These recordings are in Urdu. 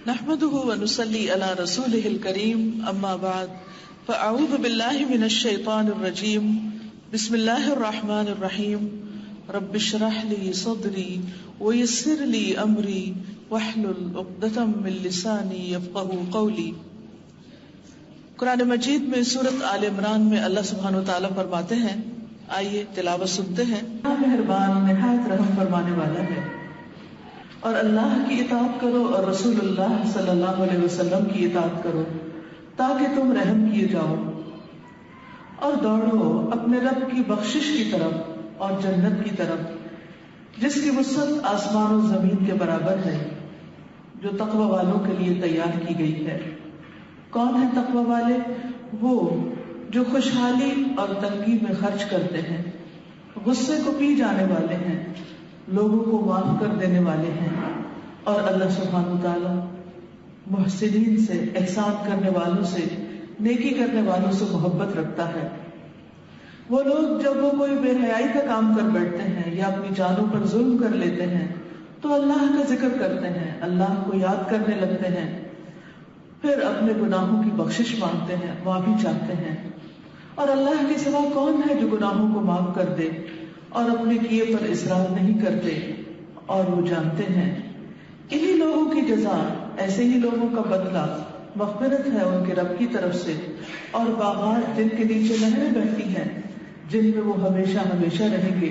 نحمده ونصلي على رسوله الكريم اما بعد فاعوذ بالله من الشيطان الرجيم بسم الله الرحمن الرحيم رب اشرح لي صدري ويسر لي امري واحلل عقدة من لساني يفقهوا قولي۔ قرآن مجید میں سورۃ آل عمران میں اللہ سبحانہ وتعالی فرماتے ہیں، آئیے تلاوت سنتے ہیں۔ مہربان نہایت رحم فرمانے والا ہے، اور اللہ کی اطاعت کرو اور رسول اللہ صلی اللہ علیہ وسلم کی اطاعت کرو تاکہ تم رحم کیے جاؤ، اور دوڑو اپنے رب کی بخشش کی طرف اور جنت کی طرف جس کی وسعت آسمان و زمین کے برابر ہے، جو تقوی والوں کے لیے تیار کی گئی ہے۔ کون ہے تقوی والے؟ وہ جو خوشحالی اور تنگی میں خرچ کرتے ہیں، غصے کو پی جانے والے ہیں، لوگوں کو معاف کر دینے والے ہیں، اور اللہ سبحانہ وتعالی محسنین سے، احسان کرنے والوں سے، نیکی کرنے والوں سے محبت رکھتا ہے۔ وہ لوگ جب وہ کوئی بے حیائی کا کام کر بیٹھتے ہیں یا اپنی جانوں پر ظلم کر لیتے ہیں تو اللہ کا ذکر کرتے ہیں، اللہ کو یاد کرنے لگتے ہیں، پھر اپنے گناہوں کی بخشش مانگتے ہیں، معافی چاہتے ہیں، اور اللہ کے سوا کون ہے جو گناہوں کو معاف کر دے اور اپنے کیے پر اصرار نہیں کرتے، اور وہ جانتے ہیں انہی لوگوں کی جزا، ایسے ہی لوگوں کا بدلہ مغفرت ہے ان کے رب کی طرف سے، اور باغات جن کے نیچے نہریں بہتی ہیں جن میں وہ ہمیشہ ہمیشہ رہیں گے،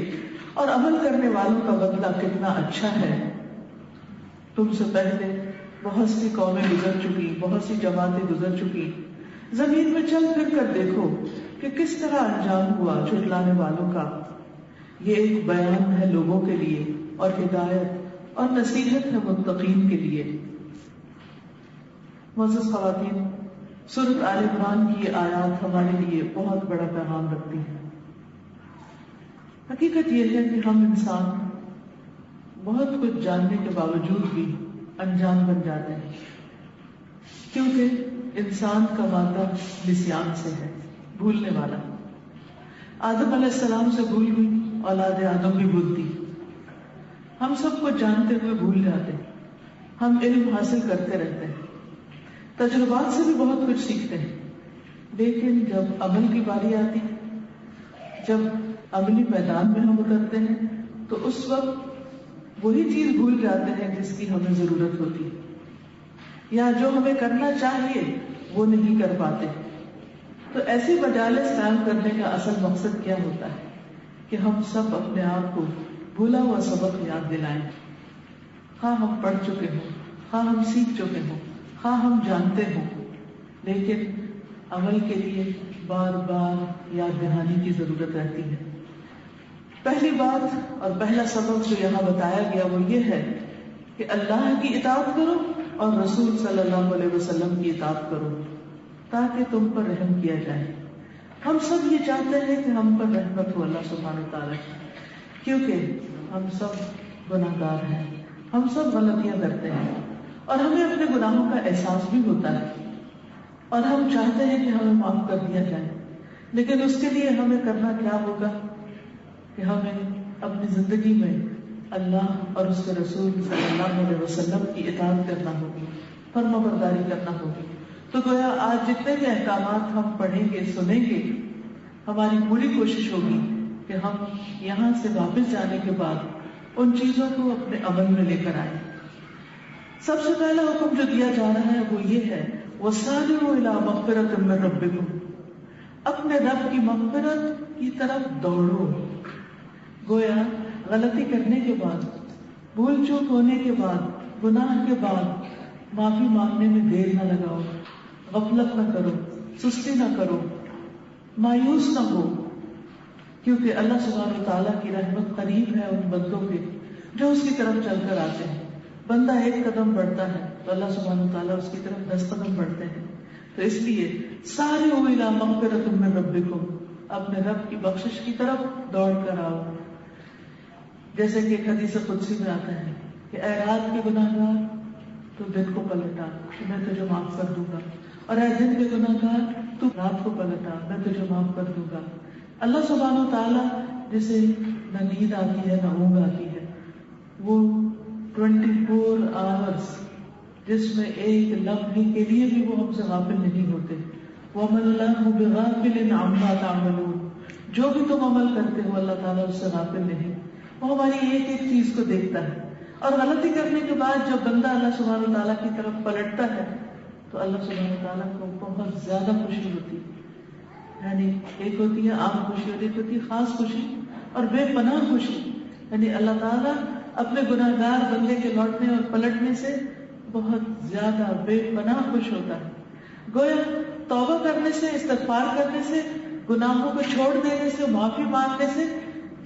اور عمل کرنے والوں کا بدلہ کتنا اچھا ہے۔ تم سے پہلے بہت سی قومیں گزر چکی، بہت سی جماعتیں گزر چکی، زمین میں چل پھر کر دیکھو کہ کس طرح انجام ہوا جھٹلانے والوں کا۔ یہ ایک بیان ہے لوگوں کے لیے، اور ہدایت اور نصیحت ہے متقین کے لیے۔ معزز خواتین، سورۃ آل عمران کی یہ آیات ہمارے لیے بہت بڑا پیغام رکھتی ہیں۔ حقیقت یہ ہے کہ ہم انسان بہت کچھ جاننے کے باوجود بھی انجان بن جاتے ہیں، کیونکہ انسان کا مادہ نسیان سے ہے، بھولنے والا۔ آدم علیہ السلام سے بھول ہوئی، اولاد آدم بھی بھولتی۔ ہم سب کو جانتے ہوئے بھول جاتے ہیں، ہم علم حاصل کرتے رہتے ہیں، تجربات سے بھی بہت کچھ سیکھتے ہیں، لیکن جب عمل کی باری آتی، جب عملی میدان میں ہم اترتے ہیں تو اس وقت وہی چیز بھول جاتے ہیں جس کی ہمیں ضرورت ہوتی ہے، یا جو ہمیں کرنا چاہیے وہ نہیں کر پاتے۔ تو ایسی مجالس قائم کرنے کا اصل مقصد کیا ہوتا ہے کہ ہم سب اپنے آپ کو بھولا ہوا سبق یاد دلائیں، خواہ ہم پڑھ چکے ہوں، خواہ ہم سیکھ چکے ہوں، خواہ ہم جانتے ہوں، لیکن عمل کے لیے بار بار یاد دہانی کی ضرورت رہتی ہے۔ پہلی بات اور پہلا سبق جو یہاں بتایا گیا وہ یہ ہے کہ اللہ کی اطاعت کرو اور رسول صلی اللہ علیہ وسلم کی اطاعت کرو تاکہ تم پر رحم کیا جائے۔ ہم سب یہ چاہتے ہیں کہ ہم پر رحمت ہو اللہ سبحانہ وتعالی، کیونکہ ہم سب گناہ گار ہیں، ہم سب غلطیاں کرتے ہیں، اور ہمیں اپنے گناہوں کا احساس بھی ہوتا ہے، اور ہم چاہتے ہیں کہ ہمیں معاف کر دیا جائے، لیکن اس کے لیے ہمیں کرنا کیا ہوگا کہ ہمیں اپنی زندگی میں اللہ اور اس کے رسول صلی اللہ علیہ وسلم کی اطاعت کرنا ہوگی، فرما برداری کرنا ہوگی۔ تو گویا آج جتنے بھی احکامات ہم پڑھیں گے، سنیں گے، ہماری پوری کوشش ہوگی کہ ہم یہاں سے واپس جانے کے بعد ان چیزوں کو اپنے عمل میں لے کر آئیں۔ سب سے پہلا حکم جو دیا جا رہا ہے وہ یہ ہے، وَسَارِعُوا إِلَىٰ مَغْفِرَةٍ مِّن رَّبِّكُمْ، اپنے رب کی مغفرت کی طرف دوڑو۔ گویا غلطی کرنے کے بعد، بھول چوک ہونے کے بعد، گناہ کے بعد معافی مانگنے میں دیر نہ لگاؤ، غفلت نہ کرو، سستی نہ کرو، مایوس نہ ہو، کیونکہ اللہ سبحانہ وتعالیٰ کی رحمت قریب ہے ان بندوں کے جو اس کی طرف چل کر آتے ہیں۔ بندہ ایک قدم بڑھتا ہے تو اللہ سبحانہ وتعالیٰ اس کی طرف 10 قدم بڑھتے ہیں۔ تو اس لیے سارعوا الی مغفرۃ من ربکم، اپنے رب کی بخشش کی طرف دوڑ کر آؤ۔ جیسے کہ ایک حدیث قدسی میں آتا ہے کہ اے رات کے گناہ گار تو دن کو پلٹا تو میں تجھے معاف کر دوں گا، اور اے دن کے گناہ گار تو رات کو پلٹا میں تجھے معاف کر دوں گا۔ اللہ سبحانہ وتعالیٰ جسے نہ نیند آتی ہے نہ اونگ آتی ہے، وہ 24 آورز جس میں ایک لمحے کے لیے بھی وہ ہم سے غافل نہیں ہوتے. وَمَا اللَّهُ بِغَافِلٍ عَمَّا تَعْمَلُونَ. جو بھی تم عمل کرتے ہو اللہ تعالیٰ اس سے غافل نہیں. وہ ہماری ایک ایک چیز کو دیکھتا ہے. اور غلطی کرنے کے بعد جب بندہ اللہ سبحانہ وتعالیٰ کی طرف پلٹتا ہے تو اللہ سبحانہ وتعالیٰ کو بہت زیادہ خوشی ہوتی ہے. یعنی ایک ہوتی ہے عام خوشی اور ایک ہوتی ہے خاص خوشی اور بے پناہ خوشی. یعنی اللہ تعالیٰ اپنے گناہگار بندے کے لوٹنے اور پلٹنے سے بہت زیادہ بے پناہ خوش ہوتا ہے. گویا توبہ کرنے سے، استغفار کرنے سے، گناہوں کو چھوڑ دینے سے، معافی مانگنے سے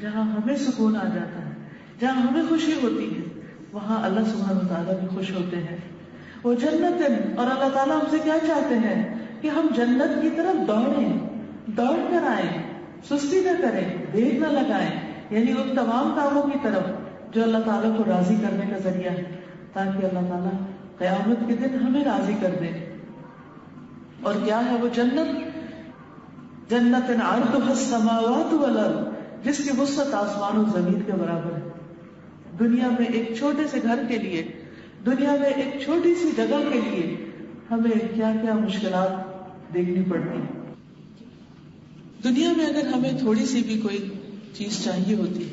جہاں ہمیں سکون آ جاتا ہے، جہاں ہمیں خوشی ہوتی ہے، وہاں اللہ سبحانہ وتعالیٰ بھی خوش ہوتے ہیں. وہ جنت، اور اللہ تعالیٰ ہم سے کیا چاہتے ہیں کہ ہم جنت کی طرف دوڑ کر آئیں، سستی نہ کریں، دیر نہ لگائیں. یعنی ان تمام کاموں کی طرف جو اللہ تعالیٰ کو راضی کرنے کا ذریعہ ہے، تاکہ اللہ تعالیٰ قیامت کے دن ہمیں راضی کر دے. اور کیا ہے وہ جنت؟ جنت عرضها السماوات والارض، جس کی وسعت آسمان و زمین کے برابر ہے. دنیا میں ایک چھوٹے سے گھر کے لیے، دنیا میں ایک چھوٹی سی جگہ کے لیے ہمیں کیا کیا مشکلات دیکھنی پڑتی ہیں. دنیا میں اگر ہمیں تھوڑی سی بھی کوئی چیز چاہیے ہوتی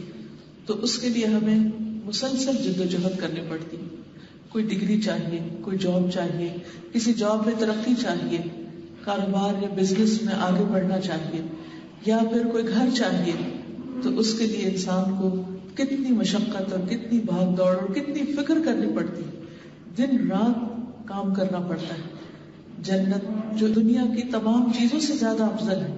تو اس کے لیے ہمیں مسلسل جدوجہد کرنی پڑتی. کوئی ڈگری چاہیے، کوئی جاب چاہیے، کسی جاب میں ترقی چاہیے، کاروبار یا بزنس میں آگے بڑھنا چاہیے، یا پھر کوئی گھر چاہیے، تو اس کے لیے انسان کو کتنی مشقت اور کتنی بھاگ دوڑ اور کتنی فکر کرنی پڑتی، دن رات کام کرنا پڑتا ہے. جنت جو دنیا کی تمام چیزوں سے زیادہ افضل ہے،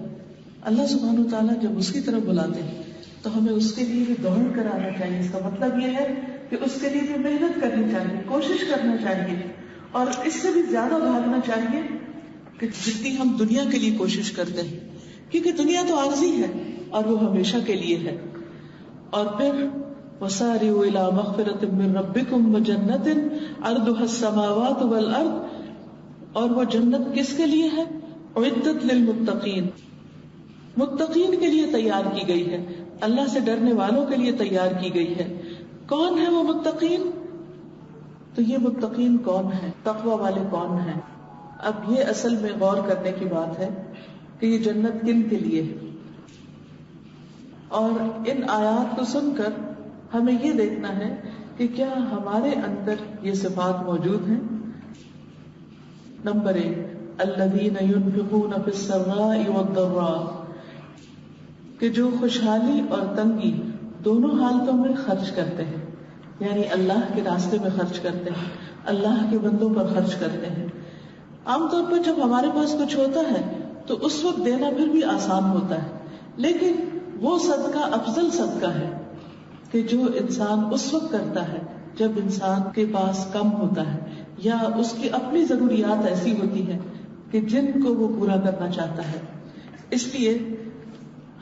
اللہ سبحانہ وتعالیٰ جب اس کی طرف بلاتے ہیں تو ہمیں اس کے لیے بھی دوڑ کر آنا چاہیے. اس کا مطلب یہ ہے کہ اس کے لیے بھی محنت کرنی چاہیے، کوشش کرنا چاہیے، اور اس سے بھی زیادہ بھاگنا چاہیے کہ جتنی ہم دنیا کے لیے کوشش کرتے ہیں، کیونکہ دنیا تو عارضی ہے اور وہ ہمیشہ کے لیے ہے. اور پھر وَسَارِعُوا إِلَىٰ مَغْفِرَةٍ مِّن رَبِّكُمْ وَجَنَّةٍ عَرْضُهَا السَّمَاوَاتُ وَالْأَرْضُ. اور وہ جنت کس کے لیے ہے؟ اعدت للمتقین، متقین کے لیے تیار کی گئی ہے، اللہ سے ڈرنے والوں کے لیے تیار کی گئی ہے. کون ہے وہ متقین؟ تو یہ متقین کون ہے، تقوی والے کون ہیں؟ اب یہ اصل میں غور کرنے کی بات ہے کہ یہ جنت کن کے لیے ہے. اور ان آیات کو سن کر ہمیں یہ دیکھنا ہے کہ کیا ہمارے اندر یہ صفات موجود ہیں. نمبر 1، الذین ينفقون فی السراء والضراء، کہ جو خوشحالی اور تنگی دونوں حالتوں میں خرچ کرتے ہیں. یعنی اللہ کے راستے میں خرچ کرتے ہیں، اللہ کے بندوں پر خرچ کرتے ہیں. عام طور پر جب ہمارے پاس کچھ ہوتا ہے تو اس وقت دینا پھر بھی آسان ہوتا ہے، لیکن وہ صدقہ افضل صدقہ ہے کہ جو انسان اس وقت کرتا ہے جب انسان کے پاس کم ہوتا ہے، یا اس کی اپنی ضروریات ایسی ہوتی ہیں کہ جن کو وہ پورا کرنا چاہتا ہے. اس لیے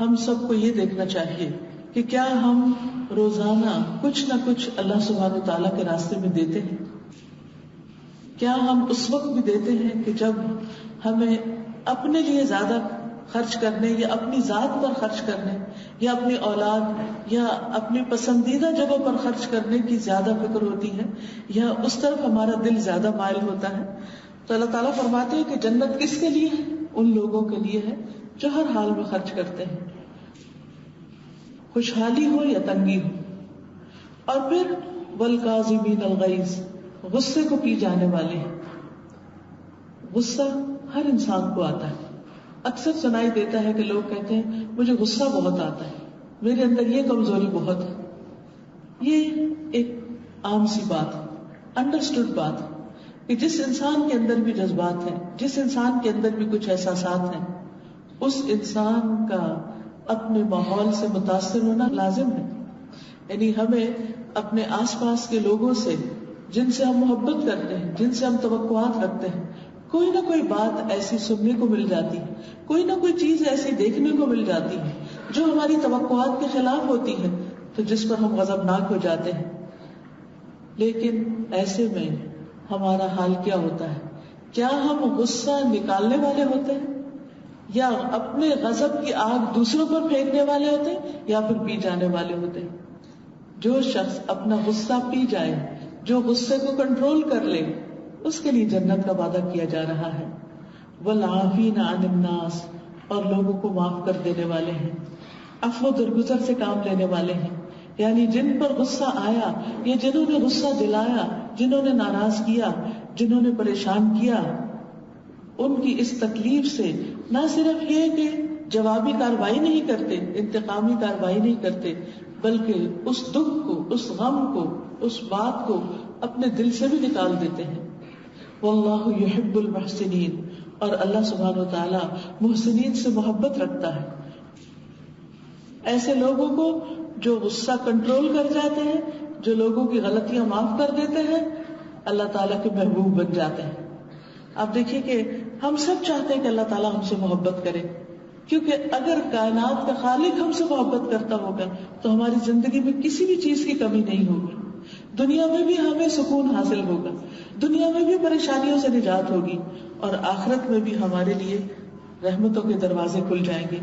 ہم سب کو یہ دیکھنا چاہیے کہ کیا ہم روزانہ کچھ نہ کچھ اللہ سبحانہ تعالیٰ کے راستے میں دیتے ہیں. کیا ہم اس وقت بھی دیتے ہیں کہ جب ہمیں اپنے لیے زیادہ خرچ کرنے، یا اپنی ذات پر خرچ کرنے، یا اپنی اولاد یا اپنی پسندیدہ جگہوں پر خرچ کرنے کی زیادہ فکر ہوتی ہے، یا اس طرف ہمارا دل زیادہ مائل ہوتا ہے. تو اللہ تعالیٰ فرماتے ہیں کہ جنت کس کے لیے ہے؟ ان لوگوں کے لیے ہے جو ہر حال میں خرچ کرتے ہیں، خوشحالی ہو یا تنگی ہو. اور پھر والکاظمین الغیظ، غصے کو پی جانے والے ہیں. غصہ ہر انسان کو آتا ہے. اکثر سنائی دیتا ہے کہ لوگ کہتے ہیں مجھے غصہ بہت آتا ہے، میرے اندر یہ کمزوری بہت ہے. یہ ایک عام سی بات ہے، انڈرسٹوڈ بات ہے کہ جس انسان کے اندر بھی جذبات ہیں، جس انسان کے اندر بھی کچھ احساسات ہیں، اس انسان کا اپنے ماحول سے متاثر ہونا لازم ہے. یعنی ہمیں اپنے آس پاس کے لوگوں سے، جن سے ہم محبت کرتے ہیں، جن سے ہم توقعات رکھتے ہیں، کوئی نہ کوئی بات ایسی سننے کو مل جاتی ہے، کوئی نہ کوئی چیز ایسی دیکھنے کو مل جاتی ہے جو ہماری توقعات کے خلاف ہوتی ہے، تو جس پر ہم غضبناک ہو جاتے ہیں. لیکن ایسے میں ہمارا حال کیا ہوتا ہے؟ کیا ہم غصہ نکالنے والے ہوتے ہیں، یا اپنے غضب کی آگ دوسروں پر پھینکنے والے ہوتے ہیں، یا پھر پی جانے والے ہوتے ہیں؟ جو شخص اپنا غصہ پی جائے، جو غصے کو کنٹرول کر لے، اس کے لیے جنت کا وعدہ کیا جا رہا ہے. والعافین عن الناس، اور لوگوں کو معاف کر دینے والے ہیں، عفو درگزر سے کام لینے والے ہیں. یعنی جن پر غصہ آیا یا جنہوں نے غصہ دلایا، جنہوں نے ناراض کیا، جنہوں نے پریشان کیا، ان کی اس تکلیف سے نہ صرف یہ کہ جوابی کارروائی نہیں کرتے، انتقامی کارروائی نہیں کرتے، بلکہ اس دکھ کو، اس غم کو، اس بات کو اپنے دل سے بھی نکال دیتے ہیں. واللہ یحب المحسنین، اور اللہ سبحانہ وتعالی محسنین سے محبت رکھتا ہے. ایسے لوگوں کو جو غصہ کنٹرول کر جاتے ہیں، جو لوگوں کی غلطیاں معاف کر دیتے ہیں، اللہ تعالیٰ کے محبوب بن جاتے ہیں. آپ دیکھیے کہ ہم سب چاہتے ہیں کہ اللہ تعالیٰ ہم سے محبت کرے، کیونکہ اگر کائنات کا خالق ہم سے محبت کرتا ہوگا تو ہماری زندگی میں کسی بھی چیز کی کمی نہیں ہوگی. دنیا میں بھی ہمیں سکون حاصل ہوگا، دنیا میں بھی پریشانیوں سے نجات ہوگی، اور آخرت میں بھی ہمارے لیے رحمتوں کے دروازے کھل جائیں گے.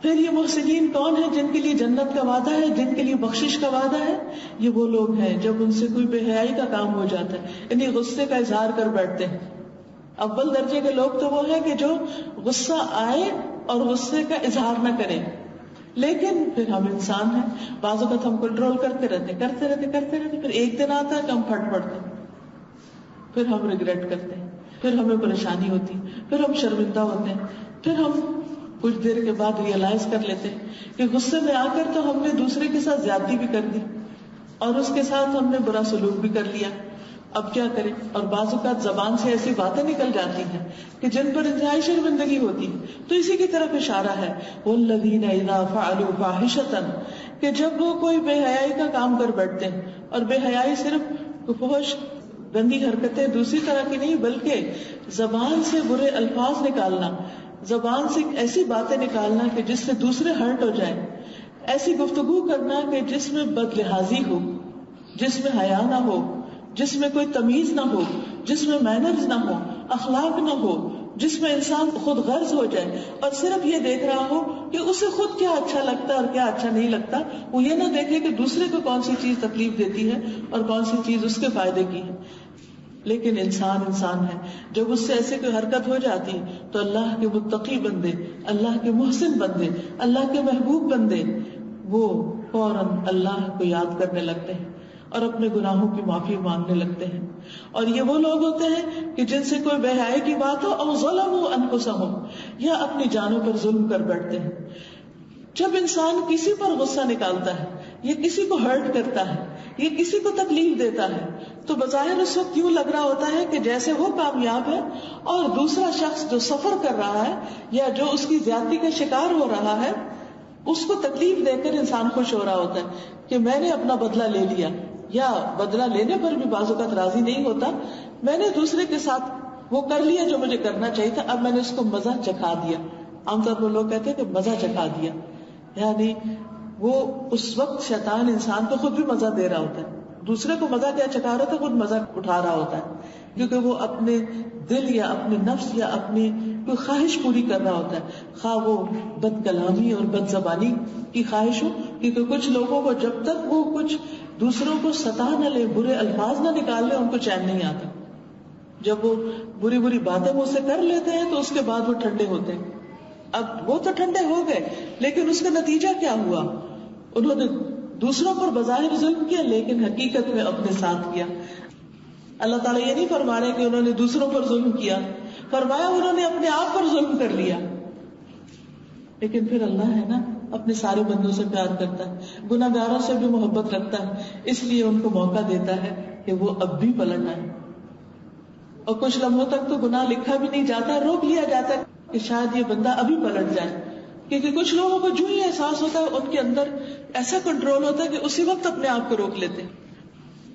پھر یہ محسنین کون ہیں جن کے لیے جنت کا وعدہ ہے، جن کے لیے بخشش کا وعدہ ہے؟ یہ وہ لوگ ہیں جب ان سے کوئی بے حیائی کا کام ہو جاتا ہے، یعنی غصے کا اظہار کر بیٹھتے ہیں. اول درجے کے لوگ تو وہ ہیں کہ جو غصہ آئے اور غصے کا اظہار نہ کریں. لیکن پھر ہم انسان ہیں، بعض اوقات ہم کنٹرول کرتے رہتے، پھر ایک دن آتا ہے کہ ہم پھٹ پڑتے ہیں، پھر ہم ریگریٹ کرتے ہیں، پھر ہمیں پریشانی ہوتی، پھر ہم شرمندہ ہوتے ہیں، پھر ہم کچھ دیر کے بعد ریئلائز کر لیتے ہیں کہ غصے میں آ کر تو ہم نے دوسرے کے ساتھ زیادتی بھی کر دی اور اس کے ساتھ ہم نے برا سلوک بھی کر لیا. اب کیا کریں؟ اور بعض اوقات زبان سے ایسی باتیں نکل جاتی ہیں کہ جن پر انتہائی شرمندگی ہوتی ہے. تو اسی کی طرف اشارہ ہے والذین اذا فعلوا فاحشۃ، کہ جب وہ کوئی بے حیائی کا کام کر بیٹھتے ہیں، اور بے حیائی صرف فحش گندی حرکتیں دوسری طرح کی نہیں، بلکہ زبان سے برے الفاظ نکالنا، زبان سے ایسی باتیں نکالنا کہ جس سے دوسرے ہرٹ ہو جائیں، ایسی گفتگو کرنا کہ جس میں بد لحاظی ہو، جس میں حیا نہ ہو، جس میں کوئی تمیز نہ ہو، جس میں مینرز نہ ہو، اخلاق نہ ہو، جس میں انسان خود غرض ہو جائے اور صرف یہ دیکھ رہا ہو کہ اسے خود کیا اچھا لگتا ہے اور کیا اچھا نہیں لگتا. وہ یہ نہ دیکھے کہ دوسرے کو کون سی چیز تکلیف دیتی ہے اور کون سی چیز اس کے فائدے کی ہے. لیکن انسان ہے، جب اس سے ایسے کوئی حرکت ہو جاتی تو اللہ کے متقی بندے، اللہ کے محسن بندے، اللہ کے محبوب بندے وہ فوراً اللہ کو یاد کرنے لگتے ہیں اور اپنے گناہوں کی معافی مانگنے لگتے ہیں. اور یہ وہ لوگ ہوتے ہیں کہ جن سے کوئی بے حیائی کی بات ہو، او ظلموا انفسہم، یا اپنی جانوں پر ظلم کر بیٹھتے ہیں. جب انسان کسی پر غصہ نکالتا ہے، یہ کسی کو ہرٹ کرتا ہے، یہ کسی کو تکلیف دیتا ہے، تو بظاہر اس وقت یوں لگ رہا ہوتا ہے کہ جیسے وہ کامیاب ہے اور دوسرا شخص جو سفر کر رہا ہے یا جو اس کی زیادتی کا شکار ہو رہا ہے، اس کو تکلیف دے کر انسان خوش ہو رہا ہوتا ہے کہ میں نے اپنا بدلہ لے لیا. یا بدلہ لینے پر بھی بعض اوقات راضی نہیں ہوتا، میں نے دوسرے کے ساتھ وہ کر لیا جو مجھے کرنا چاہیے تھا، اب میں نے اس کو مزہ چکھا دیا. عام طور پر لوگ کہتے ہیں کہ مزہ چکھا دیا، یعنی وہ اس وقت شیطان انسان کو خود بھی مزہ دے رہا ہوتا ہے، دوسرے کو مزہ کیا چکھا رہا تھا، خود مزہ اٹھا رہا ہوتا ہے، کیونکہ وہ اپنے دل یا اپنے نفس یا اپنی کوئی خواہش پوری کر رہا ہوتا ہے، خواہ وہ بد کلامی اور بد زبانی کی خواہش ہو. کیونکہ کچھ لوگوں کو جب تک وہ کچھ دوسروں کو ستا نہ لے، برے الفاظ نہ نکال لے، ان کو چین نہیں آتا. جب وہ بری بری باتیں مجھ سے کر لیتے ہیں تو اس کے بعد وہ ٹھنڈے ہوتے ہیں. اب وہ تو ٹھنڈے ہو گئے، لیکن اس کا نتیجہ کیا ہوا؟ انہوں نے دوسروں پر بظاہر ظلم کیا، لیکن حقیقت میں اپنے ساتھ کیا. اللہ تعالیٰ یہ نہیں فرما رہے کہ انہوں نے دوسروں پر ظلم کیا، فرمایا انہوں نے اپنے آپ پر ظلم کر لیا. لیکن پھر اللہ ہے نا، اپنے سارے بندوں سے پیار کرتا ہے، گناہ گاروں سے بھی محبت رکھتا ہے، اس لیے ان کو موقع دیتا ہے کہ وہ اب بھی پلٹ آئے. اور کچھ لمحوں تک تو گناہ لکھا بھی نہیں جاتا، روک لیا جاتا ہے کہ شاید یہ بندہ ابھی پلٹ جائے. کیونکہ کچھ لوگوں کو جو ہی احساس ہوتا ہے ان کے اندر ایسا کنٹرول ہوتا ہے کہ اسی وقت اپنے آپ کو روک لیتے ہیں.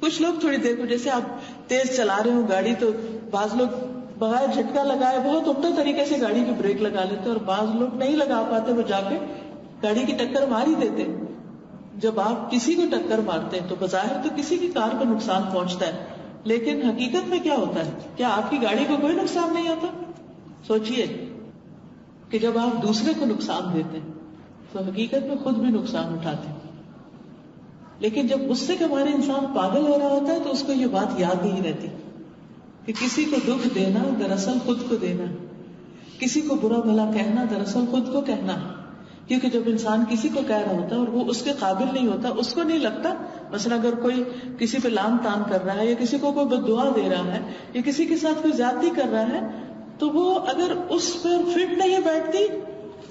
کچھ لوگ تھوڑی دیر کو، جیسے آپ تیز چلا رہے ہو گاڑی تو بعض لوگ بغیر جھٹکا لگائے بہت عمدہ طریقے سے گاڑی کی بریک لگا لیتے، اور بعض لوگ نہیں لگا پاتے، وہ جا کے گاڑی کی ٹکر مار ہی دیتے. جب آپ کسی کو ٹکر مارتے ہیں تو بظاہر تو کسی کی کار کو نقصان پہنچتا ہے، لیکن حقیقت میں کیا ہوتا ہے؟ کیا آپ کی گاڑی کو کوئی نقصان نہیں ہوتا؟ سوچئے کہ جب آپ دوسرے کو نقصان دیتے ہیں تو حقیقت میں خود بھی نقصان اٹھاتے ہیں. لیکن جب غصے کے مارے انسان پاگل ہو رہا ہوتا ہے تو اس کو یہ بات یاد نہیں رہتی. کہ کسی کو دکھ دینا دراصل خود کو دینا، کسی کو برا بھلا کہنا دراصل خود کو کہنا. کیونکہ جب انسان کسی کو کہہ رہا ہوتا ہے اور وہ اس کے قابل نہیں ہوتا، اس کو نہیں لگتا، مثلا اگر کوئی کسی پہ لام تان کر رہا ہے یا کسی کو کوئی بد دعا دے رہا ہے یا کسی کے ساتھ کوئی زیادتی کر رہا ہے، تو وہ اگر اس پر فٹ نہیں بیٹھتی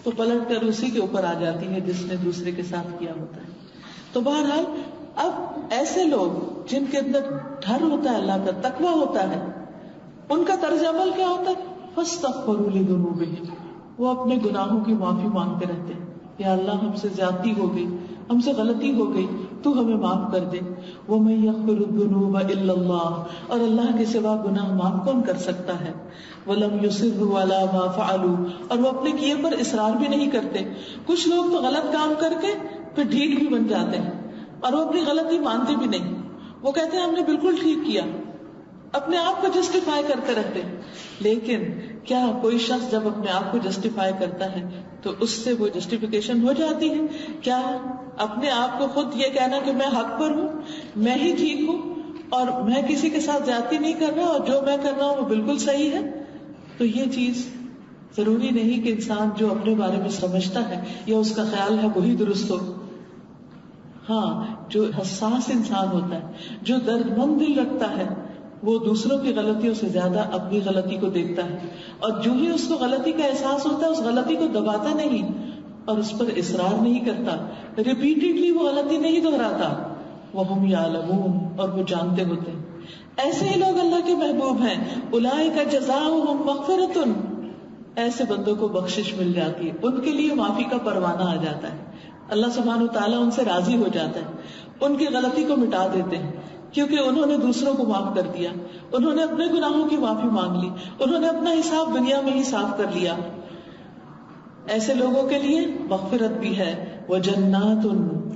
تو پلٹ کر اسی کے اوپر آ جاتی ہے جس نے دوسرے کے ساتھ کیا ہوتا ہے. تو بہرحال اب ایسے لوگ جن کے اندر ڈر ہوتا ہے اللہ کا، تقویٰ ہوتا ہے، ان کا طرز عمل کیا ہوتا ہے؟ فاستغفروا لذنوبہم، وہ اپنے گناہوں کی معافی مانگتے رہتے ہیں. یا اللہ ہم سے زیادتی ہو گئی، ہم سے غلطی ہو گئی، تو ہمیں معاف کر دے. وَمَن يَغْفِرُ الذُّنُوبَ إِلَّا اللَّهُ، اور اللہ کے سوا گناہ معاف کون کر سکتا ہے. وَلَمْ يُصِرُّوا عَلَى مَا فَعَلُوا، اور وہ اپنے کیے پر اصرار بھی نہیں کرتے. کچھ لوگ تو غلط کام کر کے پھر ڈھیٹ بھی بن جاتے ہیں اور وہ اپنی غلطی مانتے بھی نہیں. وہ کہتے ہیں ہم نے بالکل ٹھیک کیا، اپنے آپ کو جسٹیفائی کرتے رہتے. لیکن کیا کوئی شخص جب اپنے آپ کو جسٹیفائی کرتا ہے تو اس سے وہ جسٹیفیکیشن ہو جاتی ہے؟ کیا اپنے آپ کو خود یہ کہنا کہ میں حق پر ہوں، میں ہی ٹھیک ہوں اور میں کسی کے ساتھ زیادتی نہیں کر رہا اور جو میں کر رہا ہوں وہ بالکل صحیح ہے؟ تو یہ چیز ضروری نہیں کہ انسان جو اپنے بارے میں سمجھتا ہے یا اس کا خیال ہے وہی درست ہو. ہاں، جو حساس انسان ہوتا ہے، جو درد مند دل رکھتا ہے، وہ دوسروں کی غلطیوں سے زیادہ اپنی غلطی کو دیکھتا ہے، اور جو ہی اس کو غلطی کا احساس ہوتا ہے اس غلطی کو دباتا نہیں اور اس پر اصرار نہیں کرتا، ریپیٹڈلی وہ غلطی نہیں دہراتا. وَهُمْ يَعْلَمُونَ، اور وہ جانتے ہوتے ہیں. ایسے ہی لوگ اللہ کے محبوب ہیں. أُولَٰئِكَ جَزَاؤُهُمْ مَغْفِرَةٌ، ایسے بندوں کو بخشش مل جاتی ہے، ان کے لیے معافی کا پروانہ آ جاتا ہے. اللہ سبحانہ وتعالیٰ ان سے راضی ہو جاتا ہے، ان کی غلطی کو مٹا دیتے ہیں کیونکہ انہوں نے دوسروں کو معاف کر دیا، انہوں نے اپنے گناہوں کی معافی مانگ لی، انہوں نے اپنا حساب دنیا میں ہی صاف کر لیا. ایسے لوگوں کے لیے مغفرت بھی ہے. وجنات،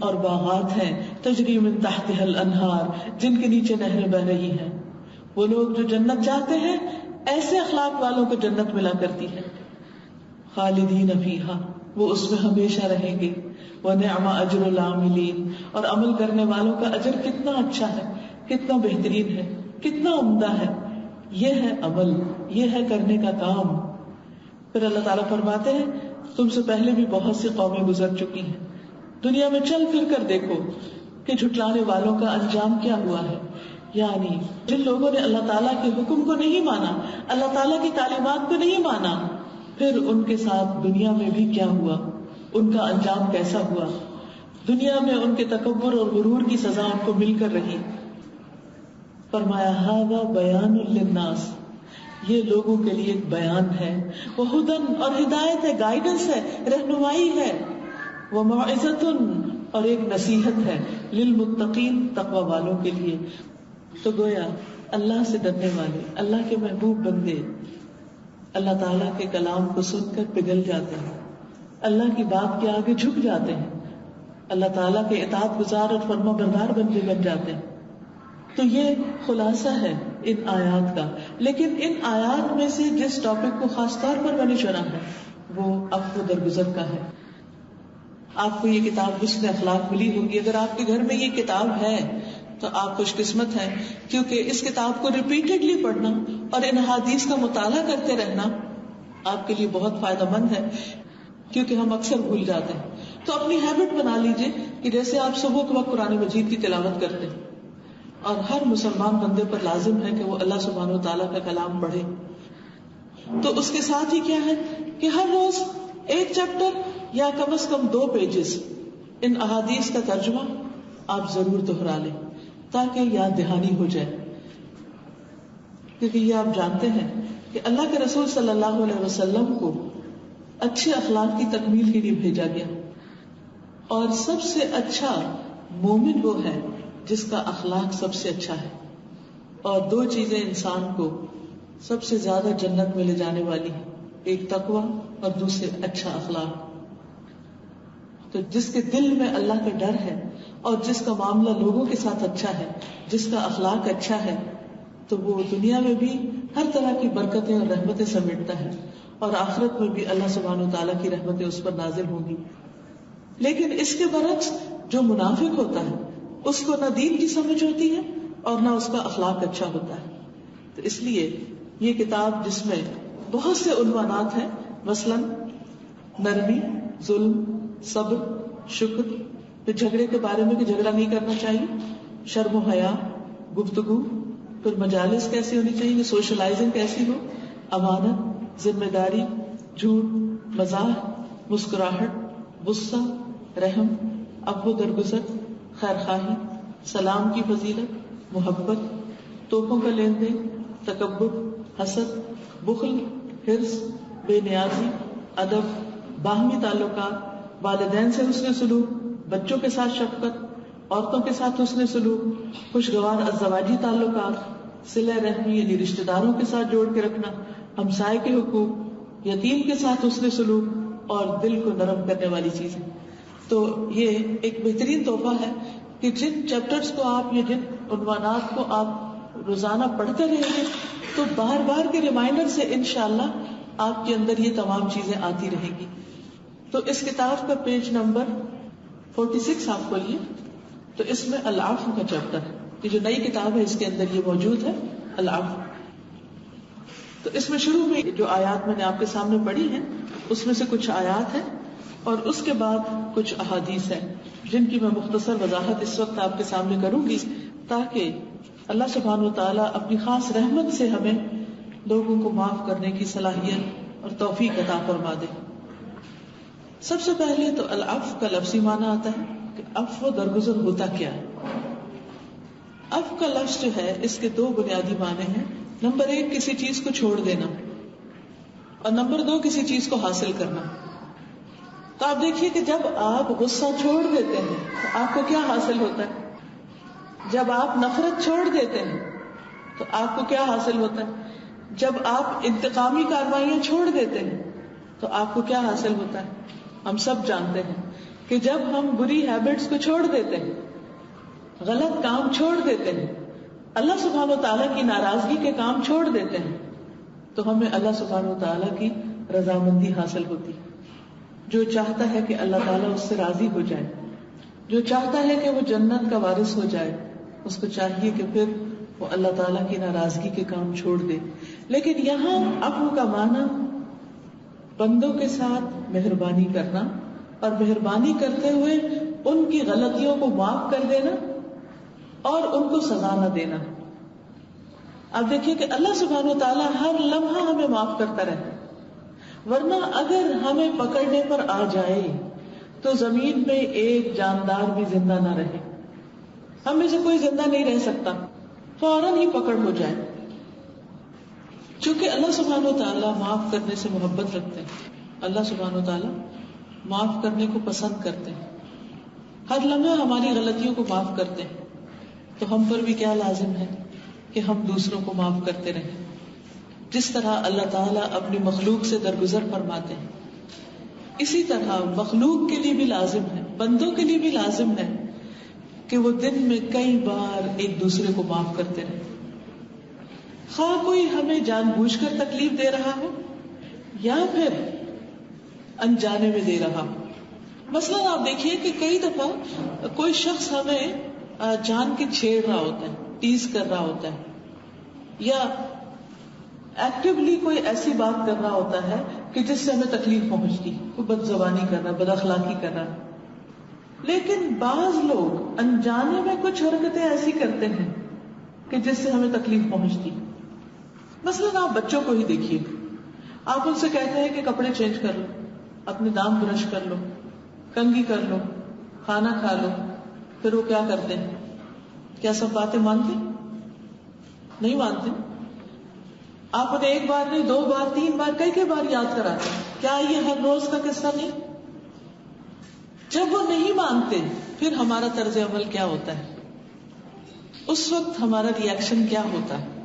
اور باغات ہیں، تجری من تحتها الانہار، جن کے نیچے نہریں بہ رہی ہیں. وہ لوگ جو جنت چاہتے ہیں ایسے اخلاق والوں کو جنت ملا کرتی ہے. خالدین فیہا، وہ اس میں ہمیشہ رہیں گے. وَنِعْمَ أَجْرُ الْعَامِلِينَ، اور عمل کرنے والوں کا اجر کتنا اچھا ہے، کتنا بہترین ہے، کتنا عمدہ ہے. یہ ہے عمل، یہ ہے کرنے کا کام. پھر اللہ تعالیٰ فرماتے ہیں تم سے پہلے بھی بہت سی قومیں گزر چکی ہیں، دنیا میں چل پھر کر دیکھو کہ جھٹلانے والوں کا انجام کیا ہوا ہے. یعنی جن لوگوں نے اللہ تعالیٰ کے حکم کو نہیں مانا، اللہ تعالیٰ کی تعلیمات کو نہیں مانا، پھر ان کے ساتھ دنیا میں بھی کیا ہوا، ان کا انجام کیسا ہوا. دنیا میں ان کے تکبر اور غرور کی سزا ان کو مل کر رہی. فرمایا ھذا بیان للناس، یہ لوگوں کے لیے ایک بیان ہے. وہدن، اور ہدایت ہے، گائیڈنس ہے، رہنمائی ہے. وموعظۃ، اور ایک نصیحت ہے، للمتقین، تقوی والوں کے لیے. تو گویا اللہ سے ڈرنے والے، اللہ کے محبوب بندے اللہ تعالیٰ کے کلام کو سن کر پگھل جاتے ہیں، اللہ کی بات کے آگے جھک جاتے ہیں، اللہ تعالیٰ کے اطاعت گزار اور فرما بردار بندے بن جاتے ہیں. تو یہ خلاصہ ہے ان آیات کا. لیکن ان آیات میں سے جس ٹاپک کو خاص طور پر میں نے چنا ہے وہ عفو درگزر کا ہے. آپ کو یہ کتاب حسن اخلاق ملی ہوگی. اگر آپ کے گھر میں یہ کتاب ہے تو آپ خوش قسمت ہیں، کیونکہ اس کتاب کو ریپیٹڈلی پڑھنا اور ان حدیث کا مطالعہ کرتے رہنا آپ کے لیے بہت فائدہ مند ہے، کیونکہ ہم اکثر بھول جاتے ہیں. تو اپنی ہیبٹ بنا لیجئے کہ جیسے آپ صبح کے وقت قرآن مجید کی تلاوت کرتے ہیں، اور ہر مسلمان بندے پر لازم ہے کہ وہ اللہ سبحانہ و تعالیٰ کا کلام پڑھے. تو اس کے ساتھ ہی کیا ہے کہ ہر روز ایک چیپٹر یا کم از کم 2 پیجز ان احادیث کا ترجمہ آپ ضرور دہرا لیں تاکہ یاد دہانی ہو جائے. کیونکہ یہ آپ جانتے ہیں کہ اللہ کے رسول صلی اللہ علیہ وسلم کو اچھے اخلاق کی تکمیل کے لیے بھیجا گیا، اور سب سے اچھا مومن وہ ہے جس کا اخلاق سب سے اچھا ہے. اور 2 چیزیں انسان کو سب سے زیادہ جنت میں لے جانے والی ہیں، ایک تقوی اور دوسرے اچھا اخلاق. تو جس کے دل میں اللہ کا ڈر ہے اور جس کا معاملہ لوگوں کے ساتھ اچھا ہے، جس کا اخلاق اچھا ہے، تو وہ دنیا میں بھی ہر طرح کی برکتیں اور رحمتیں سمیٹتا ہے، اور آخرت میں بھی اللہ سبحانہ و تعالیٰ کی رحمتیں اس پر نازل ہوں گی. لیکن اس کے برعکس جو منافق ہوتا ہے اس کو نہ دین کی سمجھ ہوتی ہے اور نہ اس کا اخلاق اچھا ہوتا ہے. تو اس لیے یہ کتاب جس میں بہت سے عنوانات ہیں، مثلاً نرمی، ظلم، صبر، شکر، پھر جھگڑے کے بارے میں کہ جھگڑا نہیں کرنا چاہیے، شرم و حیا، گفتگو، پھر مجالس کیسی ہونی چاہیے، سوشلائزنگ کیسی ہو، امانت، ذمہ داری، جھوٹ، مزاح، مسکراہٹ، غصہ، رحم، عفو درگزر، خیر خواہی، سلام کی فضیلت، محبت، تحفوں کا لین دین، تکبر، حسد، بخل، حرص، بے نیازی، ادب، باہمی تعلقات، والدین سے حسن سلوک، بچوں کے ساتھ شفقت، عورتوں کے ساتھ حسن سلوک، خوشگوار ازدواجی تعلقات، صلہ رحمی یعنی رشتہ داروں کے ساتھ جوڑ کے رکھنا، ہمسائے کے حقوق، یتیم کے ساتھ حسن سلوک، اور دل کو نرم کرنے والی چیزیں. تو یہ ایک بہترین تحفہ ہے کہ جن چیپٹرز کو آپ یا جن عنوانات کو آپ روزانہ پڑھتے رہیں گے تو بار بار کے ریمائنڈر سے انشاءاللہ آپ کے اندر یہ تمام چیزیں آتی رہیں گی. تو اس کتاب کا پیج نمبر 46 آپ کھولیے تو اس میں العفو کا چیپٹر ہے. یہ جو نئی کتاب ہے اس کے اندر یہ موجود ہے العفو. تو اس میں شروع میں جو آیات میں نے آپ کے سامنے پڑھی ہیں اس میں سے کچھ آیات ہیں اور اس کے بعد کچھ احادیث ہیں جن کی میں مختصر وضاحت اس وقت آپ کے سامنے کروں گی تاکہ اللہ سبحانہ و تعالیٰ اپنی خاص رحمت سے ہمیں لوگوں کو معاف کرنے کی صلاحیت اور توفیق عطا فرما دے. سب سے پہلے تو العفو کا لفظی معنی آتا ہے کہ عفو درگزر ہوتا کیا ہے. عفو کا لفظ جو ہے اس کے دو بنیادی معنی ہیں. نمبر 1 کسی چیز کو چھوڑ دینا اور نمبر 2 کسی چیز کو حاصل کرنا. تو آپ دیکھیے کہ جب آپ غصہ چھوڑ دیتے ہیں تو آپ کو کیا حاصل ہوتا ہے. جب آپ نفرت چھوڑ دیتے ہیں تو آپ کو کیا حاصل ہوتا ہے. جب آپ انتقامی کارروائیاں چھوڑ دیتے ہیں تو آپ کو کیا حاصل ہوتا ہے. ہم سب جانتے ہیں کہ جب ہم بری ہیبٹس کو چھوڑ دیتے ہیں، غلط کام چھوڑ دیتے ہیں، اللہ سبحانہ و تعالیٰ کی ناراضگی کے کام چھوڑ دیتے ہیں تو ہمیں اللہ سبحانہ و تعالیٰ کی رضامندی حاصل ہوتی. جو چاہتا ہے کہ اللہ تعالیٰ اس سے راضی ہو جائے، جو چاہتا ہے کہ وہ جنت کا وارث ہو جائے، اس کو چاہیے کہ پھر وہ اللہ تعالیٰ کی ناراضگی کے کام چھوڑ دے. لیکن یہاں عفو کا معنی بندوں کے ساتھ مہربانی کرنا اور مہربانی کرتے ہوئے ان کی غلطیوں کو معاف کر دینا اور ان کو سزا نہ دینا. آپ دیکھیے کہ اللہ سبحانہ و تعالیٰ ہر لمحہ ہمیں معاف کرتا رہتا ہے، ورنہ اگر ہمیں پکڑنے پر آ جائے تو زمین پہ ایک جاندار بھی زندہ نہ رہے. ہم میں سے کوئی زندہ نہیں رہ سکتا، فوراً ہی پکڑ ہو جائے. چونکہ اللہ سبحانہ و تعالیٰ معاف کرنے سے محبت رکھتے ہیں، اللہ سبحانہ و تعالیٰ معاف کرنے کو پسند کرتے ہیں، ہر لمحہ ہماری غلطیوں کو معاف کرتے ہیں. تو ہم پر بھی کیا لازم ہے کہ ہم دوسروں کو معاف کرتے رہیں. جس طرح اللہ تعالیٰ اپنی مخلوق سے درگزر فرماتے ہیں، اسی طرح مخلوق کے لیے بھی لازم ہے، بندوں کے لیے بھی لازم ہے کہ وہ دن میں کئی بار ایک دوسرے کو معاف کرتے رہیں. خواہ کوئی ہمیں جان بوجھ کر تکلیف دے رہا ہو یا پھر انجانے میں دے رہا ہو. مثلاً آپ دیکھیے کہ کئی دفعہ کوئی شخص ہمیں جان کے چھیڑ رہا ہوتا ہے، ٹیز کر رہا ہوتا ہے، یا ایکٹیولی کوئی ایسی بات کر رہا ہوتا ہے کہ جس سے ہمیں تکلیف پہنچتی، کوئی بد زبانی کر رہا ہے، بد اخلاقی کر رہا ہے. لیکن بعض لوگ انجانے میں کچھ حرکتیں ایسی کرتے ہیں کہ جس سے ہمیں تکلیف پہنچتی. مثلاً آپ بچوں کو ہی دیکھیے، آپ ان سے کہتے ہیں کہ کپڑے چینج کر لو، اپنے دانت برش کر لو، کنگھی کر لو، کھانا کھا لو. پھر وہ کیا کرتے ہیں؟ کیا سب باتیں مانتے؟ نہیں مانتے. آپ انہیں ایک بار نہیں، 2 بار، 3 بار، کئی بار یاد کراتے ہیں. کیا یہ ہر روز کا قصہ نہیں؟ جب وہ نہیں مانتے پھر ہمارا طرز عمل کیا ہوتا ہے؟ اس وقت ہمارا ری ایکشن کیا ہوتا ہے؟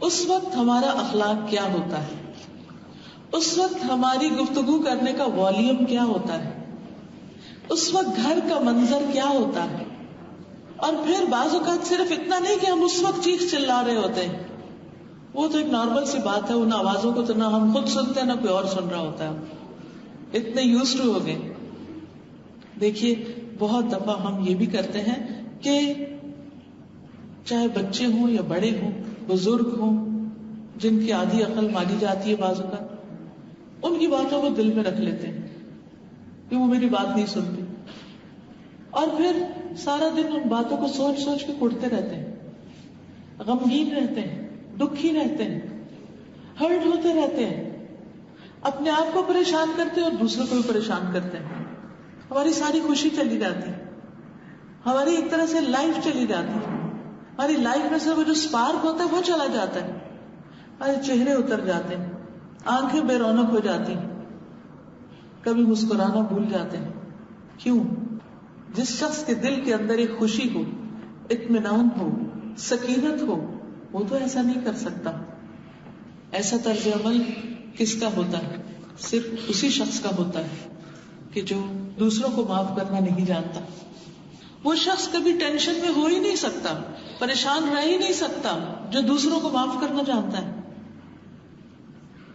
اس وقت ہمارا اخلاق کیا ہوتا ہے؟ اس وقت ہماری گفتگو کرنے کا والیوم کیا ہوتا ہے؟ اس وقت گھر کا منظر کیا ہوتا ہے؟ اور پھر بعض اوقات صرف اتنا نہیں کہ ہم اس وقت چیخ چلا رہے ہوتے ہیں، وہ تو ایک نارمل سی بات ہے، ان آوازوں کو تو نہ ہم خود سنتے ہیں نہ کوئی اور سن رہا ہوتا ہے، اتنے یوزڈ ہو گئے. دیکھیے بہت دفعہ ہم یہ بھی کرتے ہیں کہ چاہے بچے ہوں یا بڑے ہوں، بزرگ ہوں جن کی آدھی عقل مانی جاتی ہے بعض اوقات، ان کی باتوں کو دل میں رکھ لیتے ہیں کہ وہ میری بات نہیں سنتی، اور پھر سارا دن ان باتوں کو سوچ سوچ کے کڑتے رہتے ہیں، غمگین رہتے ہیں، دکھی رہتے ہیں، ہرٹ ہوتے رہتے ہیں، اپنے آپ کو پریشان کرتے ہیں اور دوسروں کو بھی پریشان کرتے ہیں. ہماری ساری خوشی چلی جاتی ہے، ہماری ایک طرح سے لائف چلی جاتی ہے، ہماری لائف میں سے وہ جو اسپارک ہوتا ہے وہ چلا جاتا ہے، ہمارے چہرے اتر جاتے ہیں، آنکھیں بے رونق ہو جاتی ہیں، کبھی مسکرانا بھول جاتے ہیں. کیوں؟ جس شخص کے دل کے اندر ایک خوشی ہو، اطمینان ہو، سکینت ہو، وہ تو ایسا نہیں کر سکتا. ایسا طرز عمل کس کا ہوتا ہے؟ صرف اسی شخص کا ہوتا ہے کہ جو دوسروں کو معاف کرنا نہیں جانتا. وہ شخص کبھی ٹینشن میں ہو ہی نہیں سکتا، پریشان رہ ہی نہیں سکتا جو دوسروں کو معاف کرنا جانتا ہے.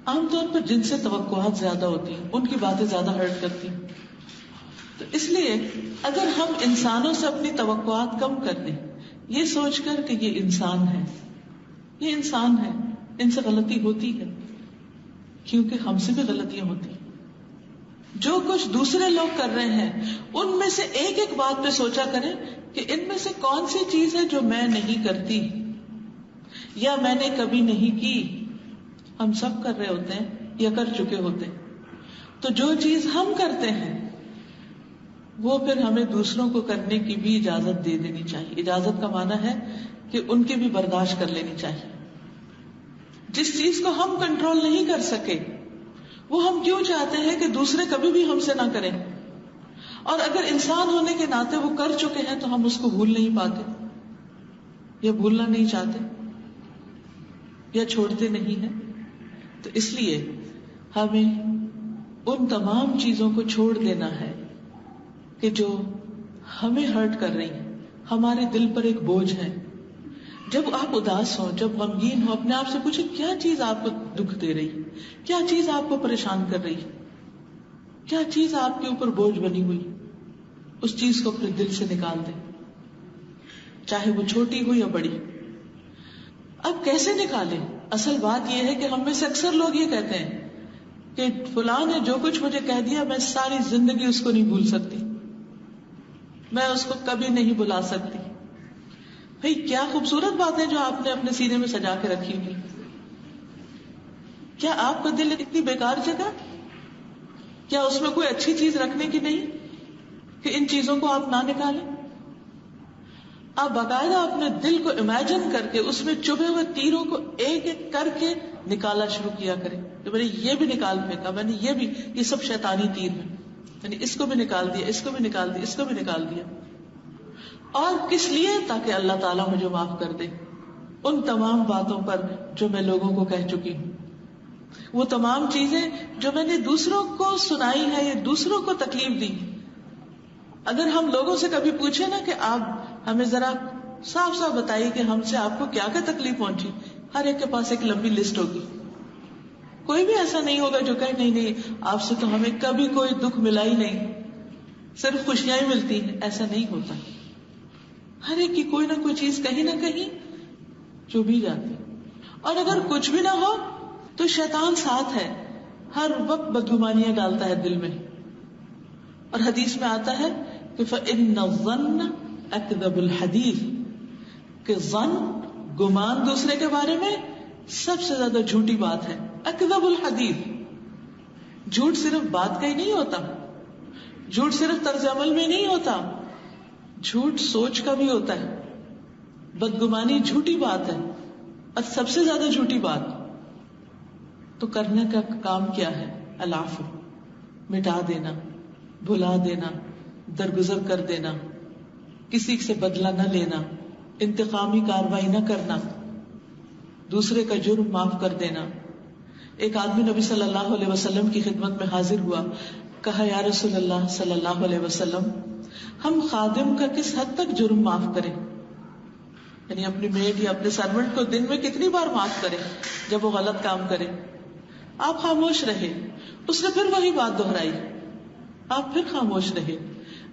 عام طور پر جن سے توقعات زیادہ ہوتی ہیں ان کی باتیں زیادہ ہرٹ کرتی ہیں. تو اس لیے اگر ہم انسانوں سے اپنی توقعات کم کر دیں، یہ سوچ کر کہ یہ انسان ہے، یہ انسان ہے، ان سے غلطی ہوتی ہے، کیونکہ ہم سے بھی غلطیاں ہوتی ہیں. جو کچھ دوسرے لوگ کر رہے ہیں ان میں سے ایک ایک بات پہ سوچا کریں کہ ان میں سے کون سی چیز ہے جو میں نہیں کرتی یا میں نے کبھی نہیں کی. ہم سب کر رہے ہوتے ہیں یا کر چکے ہوتے ہیں. تو جو چیز ہم کرتے ہیں وہ پھر ہمیں دوسروں کو کرنے کی بھی اجازت دے دینی چاہیے. اجازت کا معنی ہے کہ ان کی بھی برداشت کر لینی چاہیے. جس چیز کو ہم کنٹرول نہیں کر سکے وہ ہم کیوں چاہتے ہیں کہ دوسرے کبھی بھی ہم سے نہ کریں؟ اور اگر انسان ہونے کے ناطے وہ کر چکے ہیں تو ہم اس کو بھول نہیں پاتے یا بھولنا نہیں چاہتے یا چھوڑتے نہیں ہیں. تو اس لیے ہمیں ان تمام چیزوں کو چھوڑ دینا ہے کہ جو ہمیں ہرٹ کر رہی ہیں، ہمارے دل پر ایک بوجھ ہے. جب آپ اداس ہو، جب غمگین ہو، اپنے آپ سے پوچھیں کیا چیز آپ کو دکھ دے رہی ہے، کیا چیز آپ کو پریشان کر رہی ہے، کیا چیز آپ کے اوپر بوجھ بنی ہوئی. اس چیز کو اپنے دل سے نکال دیں، چاہے وہ چھوٹی ہو یا بڑی. اب کیسے نکالیں؟ اصل بات یہ ہے کہ ہم میں سے اکثر لوگ یہ کہتے ہیں کہ فلاں نے جو کچھ مجھے کہہ دیا میں ساری زندگی اس کو نہیں بھول سکتی، میں اس کو کبھی نہیں بلا سکتی. بھئی کیا خوبصورت باتیں جو آپ نے اپنے سینے میں سجا کے رکھی ہوئی. کیا آپ کا دل اتنی بیکار جگہ؟ کیا اس میں کوئی اچھی چیز رکھنے کی نہیں کہ ان چیزوں کو آپ نہ نکالیں؟ آپ باقاعدہ اپنے دل کو امیجن کر کے اس میں چبھے ہوئے تیروں کو ایک ایک کر کے نکالا شروع کیا کریں کہ میں نے یہ بھی نکال پھینکا، میں نے یہ بھی، یہ سب شیطانی تیر ہیں، یعنی اس کو بھی نکال دیا، اس کو بھی نکال دیا، اس کو بھی نکال دیا. اور کس لیے؟ تاکہ اللہ تعالیٰ مجھے معاف کر دے ان تمام باتوں پر جو میں لوگوں کو کہہ چکی ہوں، وہ تمام چیزیں جو میں نے دوسروں کو سنائی ہے یا دوسروں کو تکلیف دی. اگر ہم لوگوں سے کبھی پوچھیں نا کہ آپ ہمیں ذرا صاف صاف بتائیے کہ ہم سے آپ کو کیا کیا تکلیف پہنچی، ہر ایک کے پاس ایک لمبی لسٹ ہوگی. کوئی بھی ایسا نہیں ہوگا جو کہے نہیں نہیں آپ سے تو ہمیں کبھی کوئی دکھ ملا ہی نہیں، صرف خوشیاں ہی ملتی ہیں. ایسا نہیں ہوتا. ہر ایک کی کوئی نہ کوئی چیز کہیں نہ کہیں چو بھی جاتی. اور اگر کچھ بھی نہ ہو تو شیطان ساتھ ہے، ہر وقت بدگمانیاں ڈالتا ہے دل میں. اور حدیث میں آتا ہے کہ فَإِنَّ الظَّنَّ أَكْذَبُ الْحَدِيثِ، کہ ظن، گمان دوسرے کے بارے میں سب سے زیادہ جھوٹی بات ہے. اکذب الحدیث، جھوٹ صرف بات کا ہی نہیں ہوتا، جھوٹ صرف طرز عمل میں نہیں ہوتا، جھوٹ سوچ کا بھی ہوتا ہے. بدگمانی جھوٹی بات ہے اور سب سے زیادہ جھوٹی بات. تو کرنے کا کام کیا ہے؟ العفو، مٹا دینا، بھلا دینا، درگزر کر دینا، کسی سے بدلہ نہ لینا، انتقامی کاروائی نہ کرنا، دوسرے کا جرم معاف کر دینا. ایک آدمی نبی صلی اللہ علیہ وسلم کی خدمت میں حاضر ہوا، کہا یا رسول اللہ صلی اللہ علیہ وسلم، ہم خادم کا کس حد تک جرم معاف کریں؟ یعنی اپنی میڈ یا اپنے سرونٹ کو دن میں کتنی بار معاف کریں جب وہ غلط کام کرے؟ آپ خاموش رہے. اس نے پھر وہی بات دہرائی، آپ پھر خاموش رہے.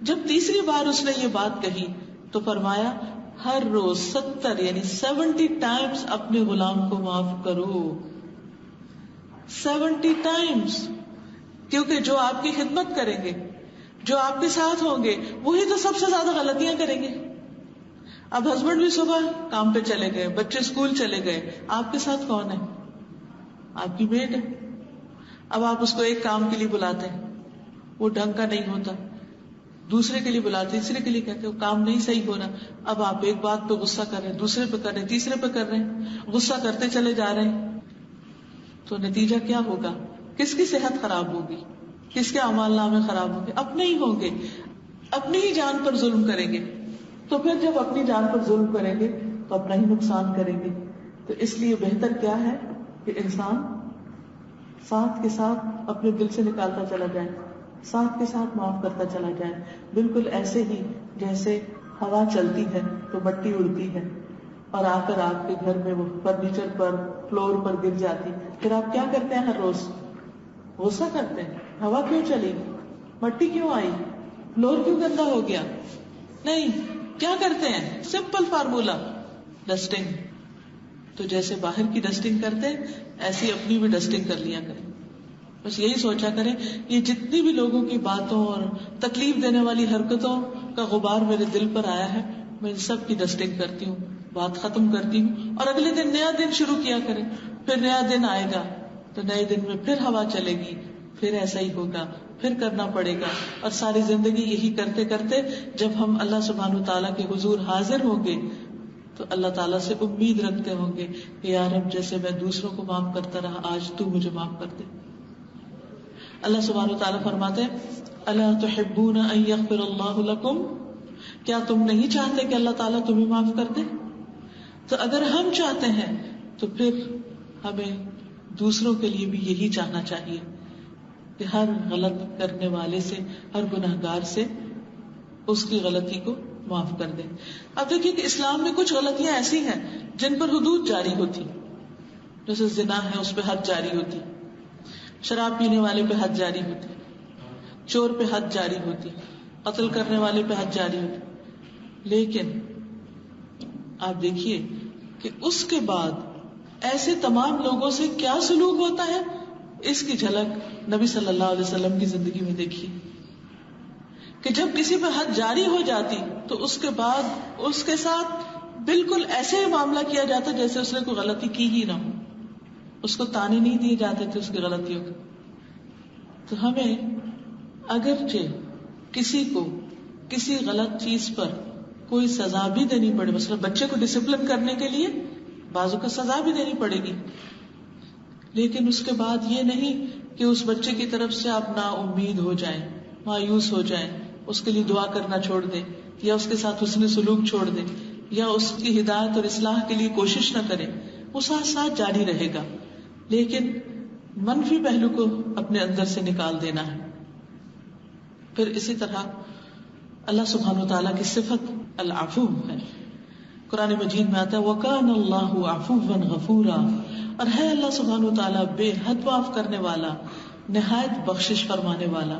جب تیسری بار اس نے یہ بات کہی تو فرمایا ہر روز 70 یعنی 70 ٹائمز اپنے غلام کو معاف کرو. 70 ٹائمز. کیونکہ جو آپ کی خدمت کریں گے، جو آپ کے ساتھ ہوں گے، وہی تو سب سے زیادہ غلطیاں کریں گے. اب ہسبینڈ بھی صبح کام پہ چلے گئے، بچے اسکول چلے گئے، آپ کے ساتھ کون ہے؟ آپ کی میڈ ہے. اب آپ اس کو ایک کام کے لیے بلاتے ہیں، وہ ڈھنگ کا نہیں ہوتا، دوسرے کے لیے بلاتے، تیسرے کے لیے کہتے وہ کام نہیں صحیح ہو رہا. اب آپ ایک بات پہ غصہ کر رہے ہیں، دوسرے پہ کر رہے ہیں، تیسرے پہ کر رہے ہیں، غصہ کرتے چلے جا رہے ہیں. تو نتیجہ کیا ہوگا؟ کس کی صحت خراب ہوگی؟ کس کے اعمال نامے خراب ہوں گے؟ اپنے ہی ہوں گے. اپنی ہی جان پر ظلم کریں گے. تو پھر جب اپنی جان پر ظلم کریں گے تو اپنا ہی نقصان کریں گے. تو اس لیے بہتر کیا ہے کہ انسان ساتھ کے ساتھ اپنے دل سے نکالتا چلا جائے، ساتھ کے ساتھ معاف کرتا چلا جائے. بالکل ایسے ہی جیسے ہوا چلتی ہے تو مٹی اڑتی ہے اور آ کر آپ کے گھر میں وہ فرنیچر پر، فلور پر گر جاتی. پھر آپ کیا کرتے ہیں؟ ہر روز غصہ کرتے ہیں، ہوا کیوں چلی، مٹی کیوں آئی، فلور کیوں گندا ہو گیا؟ نہیں، کیا کرتے ہیں؟ سمپل فارمولا، ڈسٹنگ. تو جیسے باہر کی ڈسٹنگ کرتے ایسی اپنی بھی ڈسٹنگ کر لیا کریں. بس یہی سوچا کریں یہ جتنی بھی لوگوں کی باتوں اور تکلیف دینے والی حرکتوں کا غبار میرے دل پر آیا ہے، میں ان سب کی ڈسٹنگ کرتی ہوں، بات ختم کرتی ہوں، اور اگلے دن نیا دن شروع کیا کریں. پھر نیا دن آئے گا تو نئے دن میں پھر ہوا چلے گی، پھر ایسا ہی ہوگا، پھر کرنا پڑے گا. اور ساری زندگی یہی کرتے کرتے جب ہم اللہ سبحانہ تعالیٰ کے حضور حاضر ہوں گے تو اللہ تعالیٰ سے امید رکھتے ہوں گے کہ یا رب جیسے میں دوسروں کو معاف کرتا رہا، آج تو مجھے معاف کر دے. اللہ سبحانہ تعالیٰ فرماتے ہیں الا تحبون ان یغفر اللہ لکم، کیا تم نہیں چاہتے کہ اللہ تعالیٰ تمہیں معاف کر دے؟ تو اگر ہم چاہتے ہیں تو پھر ہمیں دوسروں کے لیے بھی یہی چاہنا چاہیے کہ ہر غلط کرنے والے سے، ہر گناہگار سے اس کی غلطی کو معاف کر دیں. اب دیکھیے کہ اسلام میں کچھ غلطیاں ایسی ہیں جن پر حدود جاری ہوتی، جیسے زنا ہے اس پہ حد جاری ہوتی، شراب پینے والے پہ حد جاری ہوتی، چور پہ حد جاری ہوتی، قتل کرنے والے پہ حد جاری ہوتی. لیکن آپ دیکھیے کہ اس کے بعد ایسے تمام لوگوں سے کیا سلوک ہوتا ہے، اس کی جھلک نبی صلی اللہ علیہ وسلم کی زندگی میں دیکھیے کہ جب کسی پہ حد جاری ہو جاتی تو اس کے بعد اس کے ساتھ بالکل ایسے ہی معاملہ کیا جاتا جیسے اس نے کوئی غلطی کی ہی نہ ہو. اس کو تانے نہیں دیے جاتے تھے اس کی غلطیوں کے. تو ہمیں اگرچہ کسی کو کسی غلط چیز پر کوئی سزا بھی دینی پڑے، مثلا بچے کو ڈسپلن کرنے کے لیے بازو کا سزا بھی دینی پڑے گی، لیکن اس کے بعد یہ نہیں کہ اس بچے کی طرف سے آپ نا امید ہو جائیں، مایوس ہو جائیں، اس کے لیے دعا کرنا چھوڑ دیں، یا اس کے ساتھ حسن سلوک چھوڑ دیں، یا اس کی ہدایت اور اصلاح کے لیے کوشش نہ کریں. وہ ساتھ ساتھ جاری رہے گا، لیکن منفی پہلو کو اپنے اندر سے نکال دینا ہے. پھر اسی طرح اللہ سبحانہ وتعالیٰ کی صفت العفو ہے. قرآن مجید میں آتا ہے وَكَانَ اللَّهُ عَفُوًّا غَفُورًا، اور ہے اللہ سبحانہ وتعالیٰ بے حد معاف کرنے والا، نہایت بخشش فرمانے والا.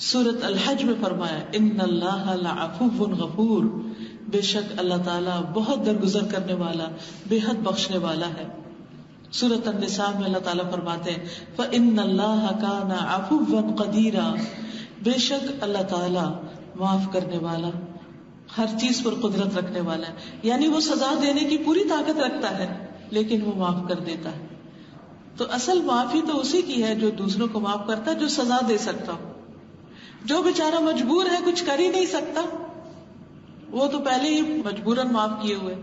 سورۃ الحج میں فرمایا ان اللہ لعفو غفور، بے شک اللہ تعالیٰ بہت درگزر کرنے والا، بے حد بخشنے والا ہے. سورۃ النساء میں اللہ تعالیٰ فرماتے ہیں فإن اللہ کان عفوا قدیرا، بے شک اللہ تعالیٰ معاف کرنے والا، ہر چیز پر قدرت رکھنے والا ہے. یعنی وہ سزا دینے کی پوری طاقت رکھتا ہے لیکن وہ معاف کر دیتا ہے. تو اصل معافی تو اسی کی ہے جو دوسروں کو معاف کرتا ہے، جو سزا دے سکتا ہو. جو بیچارہ مجبور ہے، کچھ کر ہی نہیں سکتا، وہ تو پہلے ہی مجبوراً معاف کیے ہوئے.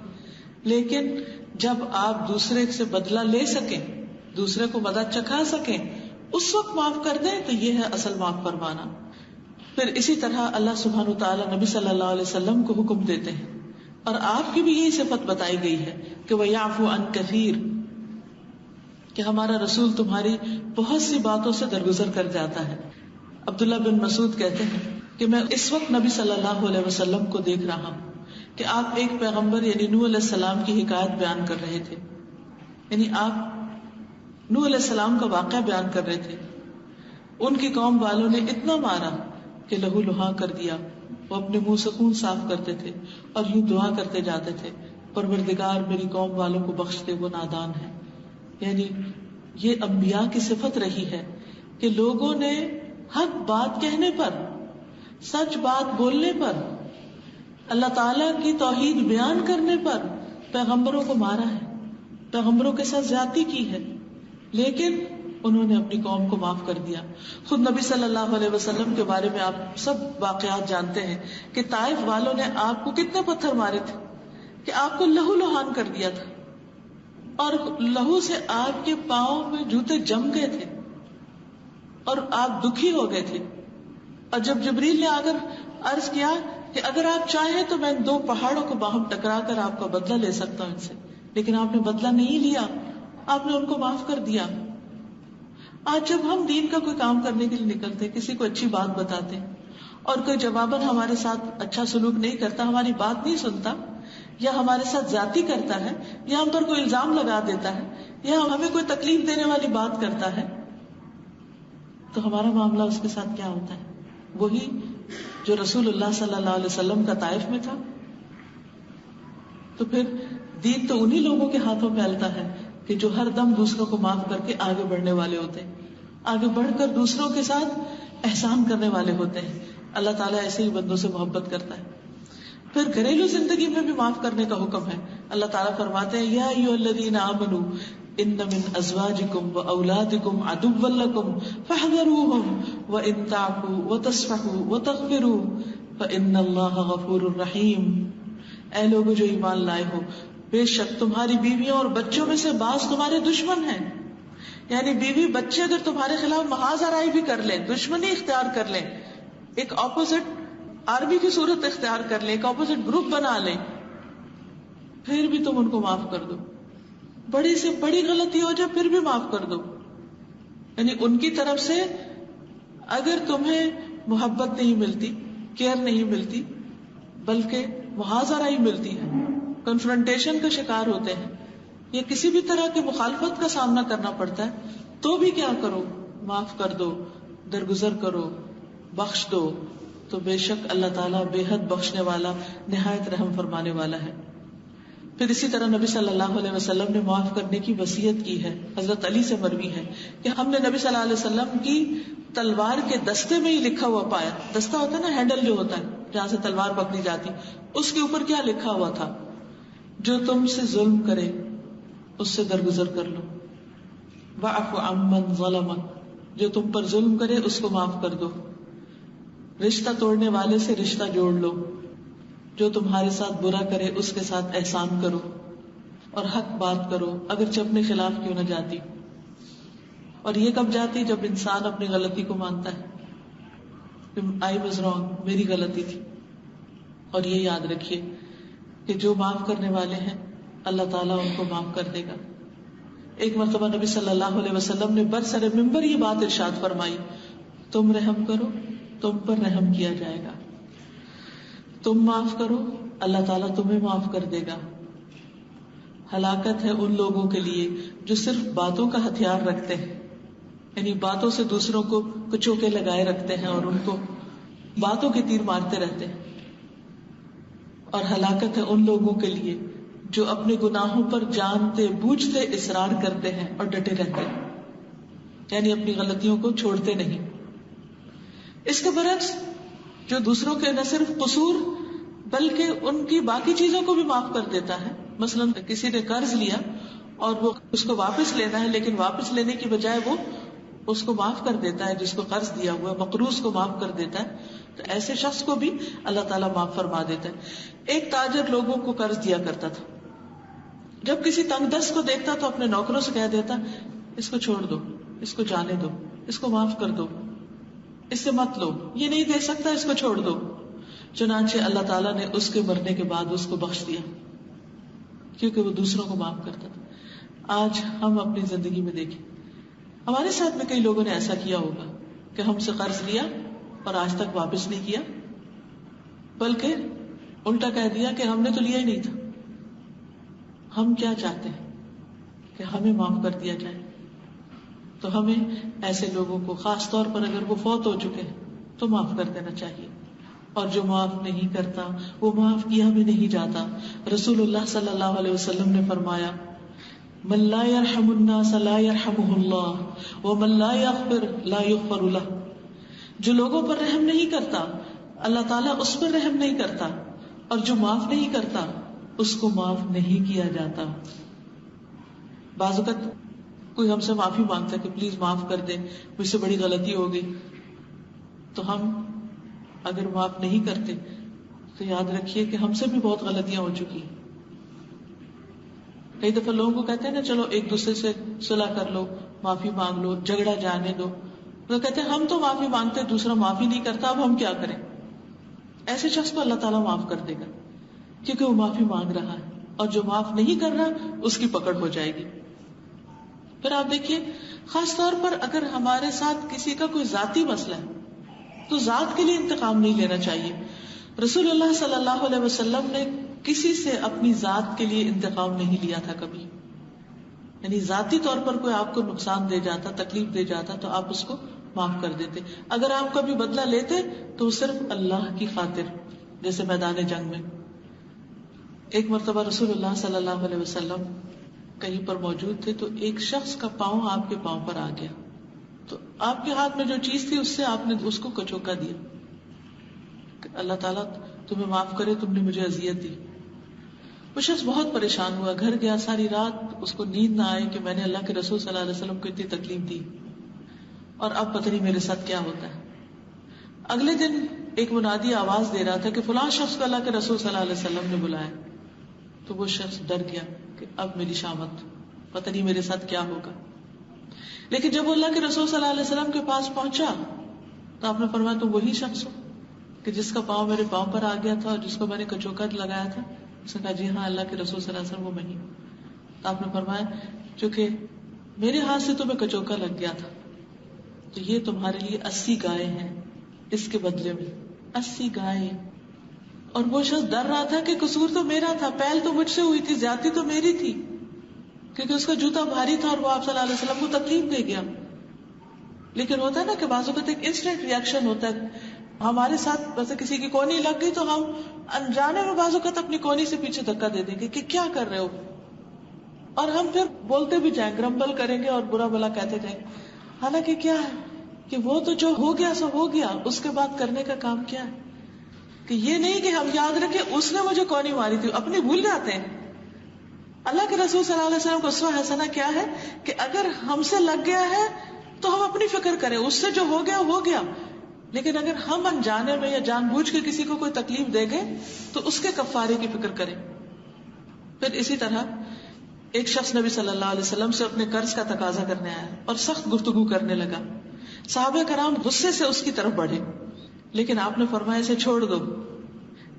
لیکن جب آپ دوسرے سے بدلہ لے سکیں، دوسرے کو مدد چکھا سکیں، اس وقت معاف کر دیں تو یہ ہے اصل معاف فرمانا. پھر اسی طرح اللہ سبحانہ وتعالیٰ نبی صلی اللہ علیہ وسلم کو حکم دیتے ہیں، اور آپ کی بھی یہی صفت بتائی گئی ہے کہ وَيَعْفُو عَنْ كَثِيرٍ، کہ ہمارا رسول تمہاری بہت سی باتوں سے درگزر کر جاتا ہے. عبداللہ بن مسعود کہتے ہیں کہ میں اس وقت نبی صلی اللہ علیہ وسلم کو دیکھ رہا ہوں کہ آپ ایک پیغمبر یعنی نوح علیہ السلام کی حکایت بیان کر رہے تھے. یعنی آپ نوح علیہ السلام کا واقعہ بیان کر رہے تھے. ان کی قوم والوں نے اتنا مارا کہ لہو لہاں کر دیا، وہ اپنے منہ سے خون صاف کرتے تھے اور یوں دعا کرتے جاتے تھے، پروردگار میری قوم والوں کو بخش دے، وہ نادان ہے. یعنی یہ انبیاء کی صفت رہی ہے کہ لوگوں نے حق بات کہنے پر، سچ بات بولنے پر، اللہ تعالیٰ کی توحید بیان کرنے پر پیغمبروں کو مارا ہے، پیغمبروں کے ساتھ زیادتی کی ہے، لیکن انہوں نے اپنی قوم کو معاف کر دیا. خود نبی صلی اللہ علیہ وسلم کے بارے میں آپ سب واقعات جانتے ہیں کہ طائف والوں نے آپ کو کتنے پتھر مارے تھے، کہ آپ کو لہو لہان کر دیا تھا، اور لہو سے آپ کے پاؤں میں جوتے جم گئے تھے اور آپ دکھی ہو گئے تھے. اور جب جبریل نے آ کر عرض کیا کہ اگر آپ چاہیں تو میں ان دو پہاڑوں کو باہم ٹکرا کر آپ کا بدلہ لے سکتا ہوں ان سے، لیکن آپ نے بدلہ نہیں لیا، آپ نے ان کو معاف کر دیا. آج جب ہم دین کا کوئی کام کرنے کے لیے نکلتے، کسی کو اچھی بات بتاتے اور کوئی جواباً ہمارے ساتھ اچھا سلوک نہیں کرتا، ہماری بات نہیں سنتا، یا ہمارے ساتھ زیادتی کرتا ہے، یا ہم پر کوئی الزام لگا دیتا ہے، یا ہمیں کوئی تکلیف دینے والی بات کرتا ہے، تو ہمارا معاملہ اس کے ساتھ کیا ہوتا ہے؟ وہی جو رسول اللہ صلی اللہ علیہ وسلم کا طائف میں تھا. تو پھر دین تو انہی لوگوں کے ہاتھوں میں پھیلتا ہے کہ جو ہر دم دوسروں کو معاف کر کے آگے بڑھنے والے ہوتے ہیں، آگے بڑھ کر دوسروں کے ساتھ احسان کرنے والے ہوتے ہیں. اللہ تعالیٰ ایسے ہی بندوں سے محبت کرتا ہے. پھر گھریلو زندگی میں بھی معاف کرنے کا حکم ہے. اللہ تعالیٰ فرماتے ہیں یا ایھا الذین آمنوا ان من ازواجکم واولادکم عدوا لکم فاحذروہم وان تعفوا وتصفحوا وتغفروا فان اللہ غفور رحیم. اے لوگو جو ایمان لائے ہو، بے شک تمہاری بیویوں اور بچوں میں سے بعض تمہارے دشمن ہیں. یعنی بیوی بچے اگر تمہارے خلاف محاذ آرائی بھی کر لیں، دشمنی اختیار کر لیں، ایک اپوزٹ آرمی کی صورت اختیار کر لیں، ایک اپوزٹ گروپ بنا لیں، پھر بھی تم ان کو معاف کر دو. بڑی سے بڑی غلطی ہو جائے پھر بھی معاف کر دو. یعنی ان کی طرف سے اگر تمہیں محبت نہیں ملتی، کیئر نہیں ملتی، بلکہ محاذ آرائی ملتی ہے، کنفرنٹیشن کا شکار ہوتے ہیں، یا کسی بھی طرح کی مخالفت کا سامنا کرنا پڑتا ہے، تو بھی کیا کرو؟ معاف کر دو، درگزر کرو، بخش دو. تو بے شک اللہ تعالیٰ بے حد بخشنے والا، نہایت رحم فرمانے والا ہے. پھر اسی طرح نبی صلی اللہ علیہ وسلم نے معاف کرنے کی وصیت کی ہے. حضرت علی سے مروی ہے کہ ہم نے نبی صلی اللہ علیہ وسلم کی تلوار کے دستے میں ہی لکھا ہوا پایا. دستہ ہوتا ہے نا، ہینڈل جو ہوتا ہے جہاں سے تلوار پکڑی جاتی، اس کے اوپر کیا لکھا ہوا تھا؟ جو تم سے ظلم کرے اس سے درگزر کر لو. واعف عمن ظلمک، جو تم پر ظلم کرے اس کو معاف کر دو. رشتہ توڑنے والے سے رشتہ جوڑ لو. جو تمہارے ساتھ برا کرے اس کے ساتھ احسان کرو اور حق بات کرو، اگرچہ اپنے خلاف کیوں نہ جاتی. اور یہ کب جاتی؟ جب انسان اپنی غلطی کو مانتا ہے، I was wrong، میری غلطی تھی. اور یہ یاد رکھیے کہ جو معاف کرنے والے ہیں اللہ تعالیٰ ان کو معاف کر دے گا. ایک مرتبہ نبی صلی اللہ علیہ وسلم نے برسر منبر یہ بات ارشاد فرمائی، تم رحم کرو تم پر رحم کیا جائے گا، تم معاف کرو اللہ تعالیٰ تمہیں معاف کر دے گا. ہلاکت ہے ان لوگوں کے لیے جو صرف باتوں کا ہتھیار رکھتے ہیں، یعنی باتوں سے دوسروں کو کچوکے لگائے رکھتے ہیں اور ان کو باتوں کے تیر مارتے رہتے ہیں. اور ہلاکت ہے ان لوگوں کے لیے جو اپنے گناہوں پر جانتے بوجھتے اصرار کرتے ہیں اور ڈٹے رہتے ہیں، یعنی اپنی غلطیوں کو چھوڑتے نہیں. اس کے برعکس جو دوسروں کے نہ صرف قصور بلکہ ان کی باقی چیزوں کو بھی معاف کر دیتا ہے. مثلا کسی نے قرض لیا اور وہ اس کو واپس لینا ہے، لیکن واپس لینے کی بجائے وہ اس کو معاف کر دیتا ہے، جس کو قرض دیا ہوا ہے مقروض کو معاف کر دیتا ہے، تو ایسے شخص کو بھی اللہ تعالیٰ معاف فرما دیتا ہے. ایک تاجر لوگوں کو قرض دیا کرتا تھا، جب کسی تنگ دست کو دیکھتا تو اپنے نوکروں سے کہہ دیتا اس کو چھوڑ دو، اس کو جانے دو، اس کو معاف کر دو، اس سے مت لو، یہ نہیں دے سکتا، اس کو چھوڑ دو. چنانچہ اللہ تعالیٰ نے اس کے مرنے کے بعد اس کو بخش دیا، کیونکہ وہ دوسروں کو معاف کرتا تھا. آج ہم اپنی زندگی میں دیکھیں، ہمارے ساتھ میں کئی لوگوں نے ایسا کیا ہوگا کہ ہم سے قرض لیا اور آج تک واپس نہیں کیا، بلکہ الٹا کہہ دیا کہ ہم نے تو لیا ہی نہیں تھا. ہم کیا چاہتے ہیں کہ ہمیں معاف کر دیا جائے. تو ہمیں ایسے لوگوں کو خاص طور پر اگر وہ فوت ہو چکے ہیں تو معاف کر دینا چاہیے. اور جو معاف نہیں کرتا وہ معاف کیا بھی نہیں جاتا. رسول اللہ صلی اللہ علیہ وسلم نے فرمایا من لا يرحم الناس لا يرحمه اللہ ومن لا يغفر لا يغفر له. جو لوگوں پر رحم نہیں کرتا اللہ تعالیٰ اس پر رحم نہیں کرتا، اور جو معاف نہیں کرتا اس کو معاف نہیں کیا جاتا. بعض اوقات کوئی ہم سے معافی مانگتا ہے کہ پلیز معاف کر دیں، مجھ سے بڑی غلطی ہو گئی، تو ہم اگر معاف نہیں کرتے تو یاد رکھیے کہ ہم سے بھی بہت غلطیاں ہو چکی. کئی دفعہ لوگوں کو کہتے ہیں نا چلو ایک دوسرے سے صلح کر لو، معافی مانگ لو، جھگڑا جانے دو. تو کہتے ہیں ہم تو معافی مانگتے دوسرا معافی نہیں کرتا، اب ہم کیا کریں. ایسے شخص کو اللہ تعالیٰ معاف کر دے گا کیونکہ وہ معافی مانگ رہا ہے، اور جو معاف نہیں کر رہا اس کی پکڑ ہو جائے گی. پھر آپ دیکھیے خاص طور پر اگر ہمارے ساتھ کسی کا کوئی ذاتی مسئلہ ہے تو ذات کے لیے انتقام نہیں لینا چاہیے. رسول اللہ صلی اللہ علیہ وسلم نے کسی سے اپنی ذات کے لیے انتقام نہیں لیا تھا کبھی. یعنی ذاتی طور پر کوئی آپ کو نقصان دے جاتا، تکلیف دے جاتا تو آپ اس کو معاف کر دیتے. اگر آپ کبھی بدلہ لیتے تو صرف اللہ کی خاطر، جیسے میدان جنگ میں. ایک مرتبہ رسول اللہ صلی اللہ علیہ وسلم کہیں پر موجود تھے تو ایک شخص کا پاؤں آپ کے پاؤں پر آ گیا، تو آپ کے ہاتھ میں جو چیز تھی اس سے آپ نے اس کو کچوکا دیا کہ اللہ تعالیٰ تمہیں معاف کرے، تم نے مجھے اذیت دی. وہ شخص بہت پریشان ہوا، گھر گیا، ساری رات اس کو نیند نہ آئے کہ میں نے اللہ کے رسول صلی اللہ علیہ وسلم کو اتنی تکلیف دی اور اب پتہ نہیں میرے ساتھ کیا ہوتا ہے. اگلے دن ایک منادی آواز دے رہا تھا کہ فلاں شخص کو اللہ کے رسول صلی اللہ علیہ وسلم نے بلایا. تو وہ شخص ڈر گیا کہ اب میری شامت، پتہ نہیں میرے ساتھ کیا ہوگا. لیکن جب وہ اللہ کے رسول صلی اللہ علیہ وسلم کے پاس پہنچا تو آپ نے فرمایا تم وہی شخص ہو کہ جس کا پاؤں میرے پاؤں پر آ گیا تھا اور جس کو میں نے کچوکا لگایا تھا. اس نے کہا جی ہاں اللہ کے رسول صلی اللہ علیہ وسلم وہ میں ہی. تو آپ نے فرمایا چونکہ میرے ہاتھ سے تمہیں کچوکا لگ گیا تھا تو یہ تمہارے لیے 80 گائے ہیں، اس کے بدلے میں 80 گائے. اور وہ شخص ڈر رہا تھا کہ قصور تو میرا تھا، پہل تو مجھ سے ہوئی تھی، زیادتی تو میری تھی، کیونکہ اس کا جوتا بھاری تھا اور وہ آپ صلی اللہ علیہ وسلم کو تکلیف دے گیا. لیکن ہوتا ہے نا کہ بعض اوقات ایک انسٹنٹ ریئیکشن ہوتا ہے. ہمارے ساتھ ویسے کسی کی کونی لگ گئی تو ہم انجانے میں بعض اوقات اپنی کونی سے پیچھے دھکا دے دیں گے کہ کیا کر رہے ہو، اور ہم پھر بولتے بھی جائیں، گرمبل کریں گے اور برا بلا کہتے جائیں. حالانکہ کیا ہے کہ وہ تو جو ہو گیا سو ہو گیا، اس کے بعد کرنے کا کام کیا ہے کہ یہ نہیں کہ ہم یاد رکھیں اس نے مجھے کونی ماری تھی، اپنی بھول جاتے ہیں. اللہ کے رسول صلی اللہ علیہ وسلم کو اسوہ حسنہ کیا ہے کہ اگر ہم سے لگ گیا ہے تو ہم اپنی فکر کریں، اس سے جو ہو گیا ہو گیا. لیکن اگر ہم انجانے میں یا جان بوجھ کے کسی کو کوئی تکلیف دے گئے تو اس کے کفارے کی فکر کریں. پھر اسی طرح ایک شخص نبی صلی اللہ علیہ وسلم سے اپنے قرض کا تقاضا کرنے آیا اور سخت گفتگو کرنے لگا. صحابہ کرام غصے سے اس کی طرف بڑھے، لیکن آپ نے فرمایا اسے چھوڑ دو،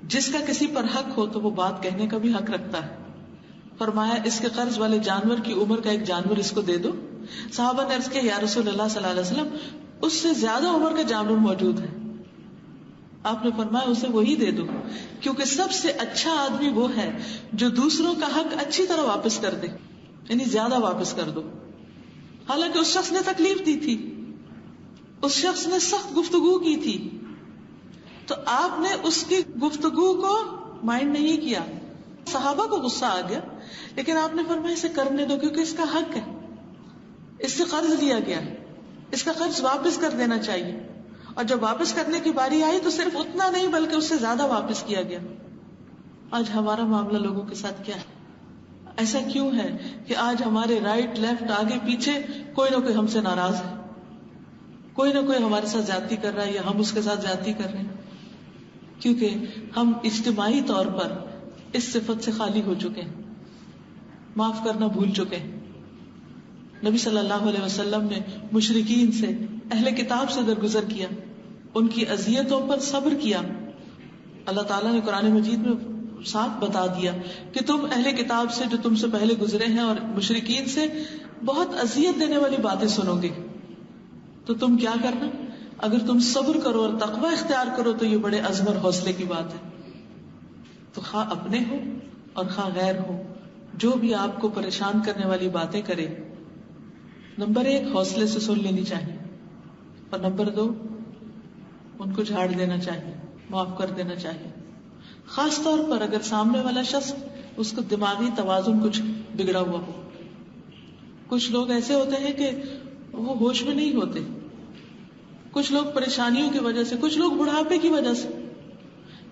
جس کا کسی پر حق ہو تو وہ بات کہنے کا بھی حق رکھتا ہے. فرمایا اس کے قرض والے جانور کی عمر کا ایک جانور اس کو دے دو. صحابہ نے عرض کیا یا رسول اللہ صلی اللہ علیہ وسلم اس سے زیادہ عمر کا جانور موجود ہے. آپ نے فرمایا اسے وہی دے دو، کیونکہ سب سے اچھا آدمی وہ ہے جو دوسروں کا حق اچھی طرح واپس کر دے، یعنی زیادہ واپس کر دو. حالانکہ اس شخص نے تکلیف دی تھی، اس شخص نے سخت گفتگو کی تھی، تو آپ نے اس کی گفتگو کو مائنڈ نہیں کیا. صحابہ کو غصہ آ گیا، لیکن آپ نے فرمایا اسے کرنے دو کیونکہ اس کا حق ہے، اس سے قرض لیا گیا، اس کا قرض واپس کر دینا چاہیے. اور جب واپس کرنے کی باری آئی تو صرف اتنا نہیں بلکہ اس سے زیادہ واپس کیا گیا. آج ہمارا معاملہ لوگوں کے ساتھ کیا ہے؟ ایسا کیوں ہے کہ آج ہمارے رائٹ لیفٹ آگے پیچھے کوئی نہ کوئی ہم سے ناراض ہے، کوئی نہ کوئی ہمارے ساتھ زیادتی کر رہا ہے یا ہم اس کے ساتھ زیادتی کر رہے ہیں، کیونکہ ہم اجتماعی طور پر اس صفت سے خالی ہو چکے ہیں، معاف کرنا بھول چکے ہیں. نبی صلی اللہ علیہ وسلم نے مشرکین سے، اہل کتاب سے درگزر کیا، ان کی اذیتوں پر صبر کیا. اللہ تعالیٰ نے قرآن مجید میں صاف بتا دیا کہ تم اہل کتاب سے جو تم سے پہلے گزرے ہیں اور مشرکین سے بہت اذیت دینے والی باتیں سنو گے، تو تم کیا کرنا؟ اگر تم صبر کرو اور تقوی اختیار کرو تو یہ بڑے عزم اور حوصلے کی بات ہے. تو خواہ اپنے ہو اور خواہ غیر ہو، جو بھی آپ کو پریشان کرنے والی باتیں کرے، نمبر 1 حوصلے سے سن لینی چاہیے، اور نمبر 2 ان کو جھاڑ دینا چاہیے. معاف کر دینا چاہیے، خاص طور پر اگر سامنے والا شخص اس کو دماغی توازن کچھ بگڑا ہوا ہو. کچھ لوگ ایسے ہوتے ہیں کہ وہ ہوش میں نہیں ہوتے، کچھ لوگ پریشانیوں کی وجہ سے، کچھ لوگ بڑھاپے کی وجہ سے،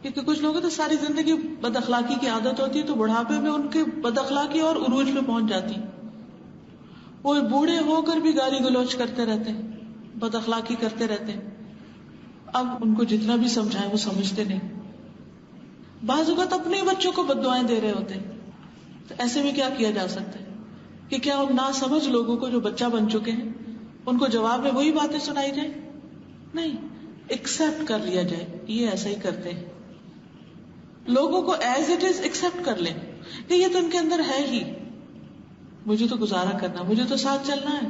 کیونکہ کچھ لوگوں تو ساری زندگی بد اخلاقی کی عادت ہوتی ہے، تو بڑھاپے میں ان کے بد اخلاقی اور عروج پہ پہنچ جاتی. وہ بوڑھے ہو کر بھی گالی گلوچ کرتے رہتے ہیں، بد اخلاقی کرتے رہتے ہیں. اب ان کو جتنا بھی سمجھائیں وہ سمجھتے نہیں. بعض اوقات اپنے بچوں کو بد دعائیں دے رہے ہوتے ہیں. تو ایسے میں کیا کیا جا سکتا ہے کہ کیا ان ناسمجھ لوگوں کو جو بچہ بن چکے ہیں ان کو جواب میں وہی باتیں سنائی جائیں؟ نہیں، ایکسپٹ کر لیا جائے یہ ایسا ہی کرتے ہیں. لوگوں کو ایز اٹ از ایکسپٹ کر لیں کہ یہ تو ان کے اندر ہے ہی، مجھے تو گزارا کرنا، مجھے تو ساتھ چلنا ہے.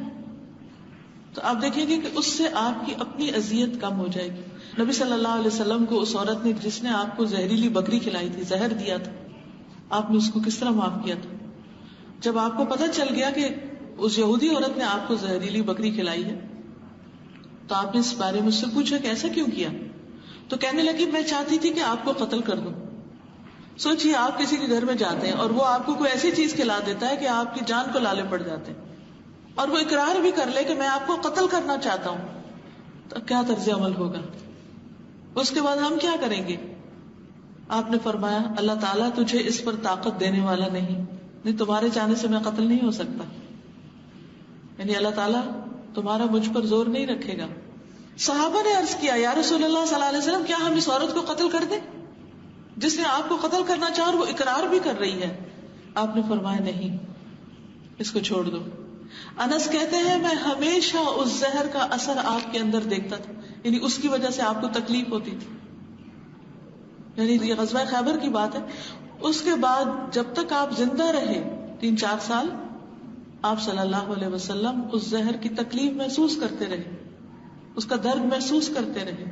تو آپ دیکھیں گے کہ اس سے آپ کی اپنی اذیت کم ہو جائے گی. نبی صلی اللہ علیہ وسلم کو اس عورت نے جس نے آپ کو زہریلی بکری کھلائی تھی، زہر دیا تھا، آپ نے اس کو کس طرح معاف کیا تھا؟ جب آپ کو پتہ چل گیا کہ اس یہودی عورت نے آپ کو زہریلی بکری کھلائی ہے تو آپ نے اس بارے میں اس سے پوچھا کہ ایسا کیوں کیا؟ تو کہنے لگی میں چاہتی تھی کہ آپ کو قتل کر دوں. سوچئے آپ کسی کے گھر میں جاتے ہیں اور وہ آپ کو کوئی ایسی چیز کھلا دیتا ہے کہ آپ کی جان کو لالے پڑ جاتے ہیں، اور وہ اقرار بھی کر لے کہ میں آپ کو قتل کرنا چاہتا ہوں، تو کیا طرز عمل ہوگا؟ اس کے بعد ہم کیا کریں گے؟ آپ نے فرمایا اللہ تعالیٰ تجھے اس پر طاقت دینے والا نہیں، تمہارے چاہنے سے میں قتل نہیں ہو سکتا. یعنی اللہ تعالیٰ تمہارا مجھ پر زور نہیں رکھے گا. صحابہ نے عرض کیا یا رسول اللہ صلی اللہ علیہ وسلم کیا ہم اس عورت کو قتل کر دیں جس نے آپ کو قتل کرنا چاہا اور وہ اقرار بھی کر رہی ہے؟ آپ نے فرمایا نہیں، اس کو چھوڑ دو. انس کہتے ہیں میں ہمیشہ اس زہر کا اثر آپ کے اندر دیکھتا تھا، یعنی اس کی وجہ سے آپ کو تکلیف ہوتی تھی. یعنی یہ غزوہ خیبر کی بات ہے. اس کے بعد جب تک آپ زندہ رہے 3-4 سال آپ صلی اللہ علیہ وسلم اس زہر کی تکلیف محسوس کرتے رہے، اس کا درد محسوس کرتے رہے.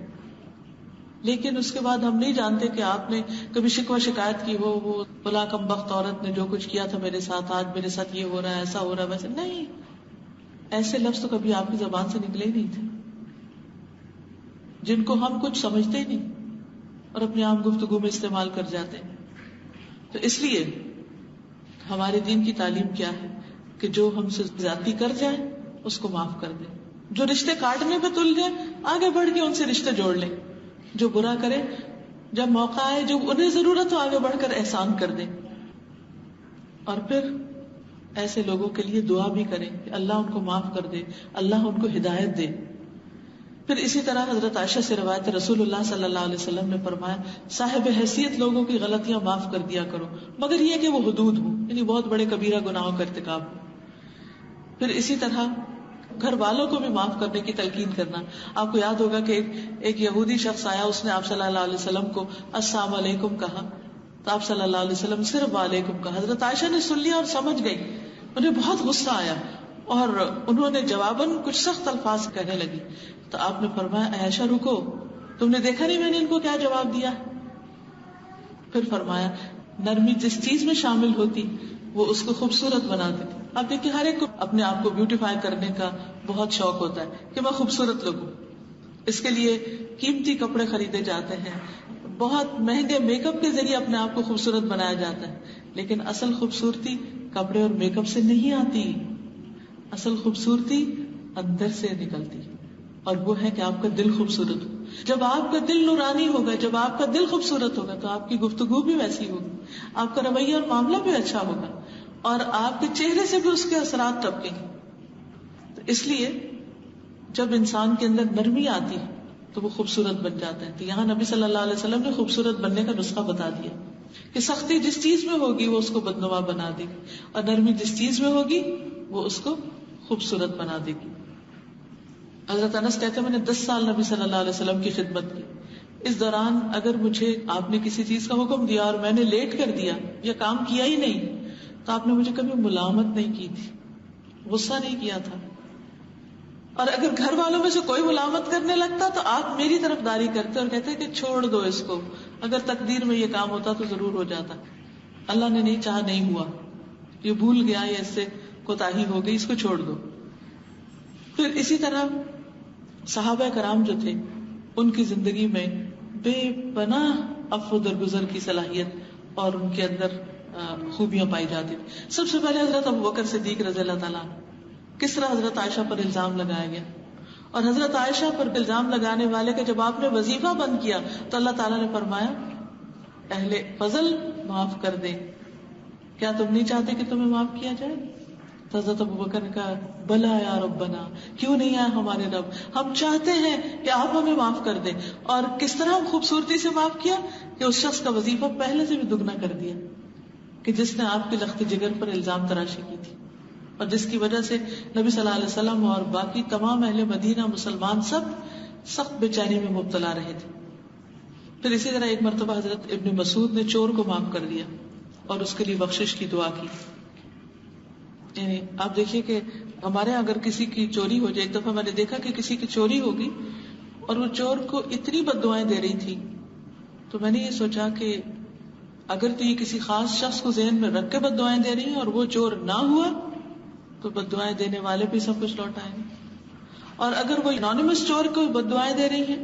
لیکن اس کے بعد ہم نہیں جانتے کہ آپ نے کبھی شکوہ شکایت کی ہو، وہ بلا کم بخت عورت نے جو کچھ کیا تھا میرے ساتھ، آج میرے ساتھ یہ ہو رہا ہے، ایسا ہو رہا ہے، ویسے نہیں. ایسے لفظ تو کبھی آپ کی زبان سے نکلے ہی نہیں تھے جن کو ہم کچھ سمجھتے ہی نہیں اور اپنی عام گفتگو میں استعمال کر جاتے ہیں. تو اس لیے ہمارے دین کی تعلیم کیا ہے کہ جو ہم سے زیادتی کر جائے اس کو معاف کر دیں، جو رشتے کاٹنے پہ تل جائے آگے بڑھ کے ان سے رشتے جوڑ لیں، جو برا کرے جب موقع آئے جب انہیں ضرورت ہو آگے بڑھ کر احسان کر دیں. اور پھر ایسے لوگوں کے لیے دعا بھی کریں کہ اللہ ان کو معاف کر دے، اللہ ان کو ہدایت دے. پھر اسی طرح حضرت عائشہ سے روایت رسول اللہ صلی اللہ علیہ وسلم نے فرمایا صاحب حیثیت لوگوں کی غلطیاں معاف کر دیا کرو مگر یہ کہ وہ حدود ہوں، یعنی بہت بڑے کبیرہ گناہوں کا ارتکاب ہو. پھر اسی طرح گھر والوں کو بھی معاف کرنے کی تلقین کرنا. آپ کو یاد ہوگا کہ ایک یہودی شخص آیا، اس نے آپ صلی اللہ علیہ وسلم کو السلام علیکم کہا تو آپ صلی اللہ علیہ وسلم صرف وعلیکم کہا. حضرت عائشہ نے سن لیا اور سمجھ گئی، انہیں بہت غصہ آیا اور انہوں نے جواباً کچھ سخت الفاظ کہنے لگی. تو آپ نے فرمایا عائشہ رکو، تم نے دیکھا نہیں میں نے ان کو کیا جواب دیا؟ پھر فرمایا نرمی جس چیز میں شامل ہوتی وہ اس کو خوبصورت بنا دیتی. آپ دیکھیں ہر ایک کو اپنے آپ کو بیوٹیفائی کرنے کا بہت شوق ہوتا ہے کہ میں خوبصورت لگوں، اس کے لیے قیمتی کپڑے خریدے جاتے ہیں، بہت مہنگے میک اپ کے ذریعے اپنے آپ کو خوبصورت بنایا جاتا ہے. لیکن اصل خوبصورتی کپڑے اور میک اپ سے نہیں آتی، اصل خوبصورتی اندر سے نکلتی، اور وہ ہے کہ آپ کا دل خوبصورت ہو. جب آپ کا دل نورانی ہوگا، جب آپ کا دل خوبصورت ہوگا تو آپ کی گفتگو بھی ویسی ہوگی، آپ کا رویہ اور معاملہ بھی اچھا ہوگا اور آپ کے چہرے سے بھی اس کے اثرات ٹپکیں گے. تو اس لیے جب انسان کے اندر نرمی آتی ہے تو وہ خوبصورت بن جاتا ہے. تو یہاں نبی صلی اللہ علیہ وسلم نے خوبصورت بننے کا نسخہ بتا دیا کہ سختی جس چیز میں ہوگی وہ اس کو بدنما بنا دے گی اور نرمی جس چیز میں ہوگی وہ اس کو خوبصورت بنا دے گی. حضرت انس کہتے ہیں میں نے 10 سال نبی صلی اللہ علیہ وسلم کی خدمت کی. اس دوران اگر مجھے آپ نے کسی چیز کا حکم دیا اور میں نے لیٹ کر دیا یا کام کیا ہی نہیں تو آپ نے مجھے کبھی ملامت نہیں کی تھی، غصہ نہیں کیا تھا. اور اگر گھر والوں میں سے کوئی ملامت کرنے لگتا تو آپ میری طرف داری کرتے اور کہتے کہ چھوڑ دو اس کو، اگر تقدیر میں یہ کام ہوتا تو ضرور ہو جاتا، اللہ نے نہیں چاہا نہیں ہوا، یہ بھول گیا یا اس سے کوتاہی ہو گئی، اس کو چھوڑ دو. پھر اسی طرح صحابہ کرام جو تھے ان کی زندگی میں بے پناہ عفو درگزر کی صلاحیت اور ان کے اندر خوبیاں پائی جاتی تھی. سب سے پہلے حضرت ابوبکر صدیق رضی اللہ تعالیٰ کس طرح حضرت عائشہ پر الزام لگایا گیا, اور حضرت عائشہ پر الزام لگانے والے کا جب آپ نے وظیفہ بند کیا تو اللہ تعالیٰ نے فرمایا اہل فضل معاف کر دیں, کیا تم نہیں چاہتے کہ تمہیں معاف کیا جائے؟ تو حضرت ابوبکر نے کہا بلا یا ربنا, کیوں نہیں آیا ہمارے رب, ہم چاہتے ہیں کہ آپ ہمیں معاف کر دیں. اور کس طرح خوبصورتی سے معاف کیا کہ اس شخص کا وظیفہ پہلے سے بھی دگنا کر دیا کہ جس نے آپ کے لخت جگر پر الزام تراشی کی تھی, اور جس کی وجہ سے نبی صلی اللہ علیہ وسلم اور باقی تمام اہل مدینہ مسلمان سب سخت بے چینی میں مبتلا رہے تھے. پھر اسی طرح ایک مرتبہ حضرت ابن مسعود نے چور کو معاف کر دیا اور اس کے لیے بخشش کی دعا کی. یعنی آپ دیکھیے کہ ہمارے یہاں اگر کسی کی چوری ہو جائے, ایک دفعہ میں نے دیکھا کہ کسی کی چوری ہوگی اور وہ چور کو اتنی بد دعائیں دے رہی تھی, تو میں نے یہ سوچا کہ اگر تو یہ کسی خاص شخص کو ذہن میں رکھ کے بد دعائیں دے رہی ہیں اور وہ چور نہ ہوا تو بد دعائیں دینے والے بھی سب کچھ لوٹ آئیں گے, اور اگر وہ انانیمس چور کو بد دعائیں دے رہی ہیں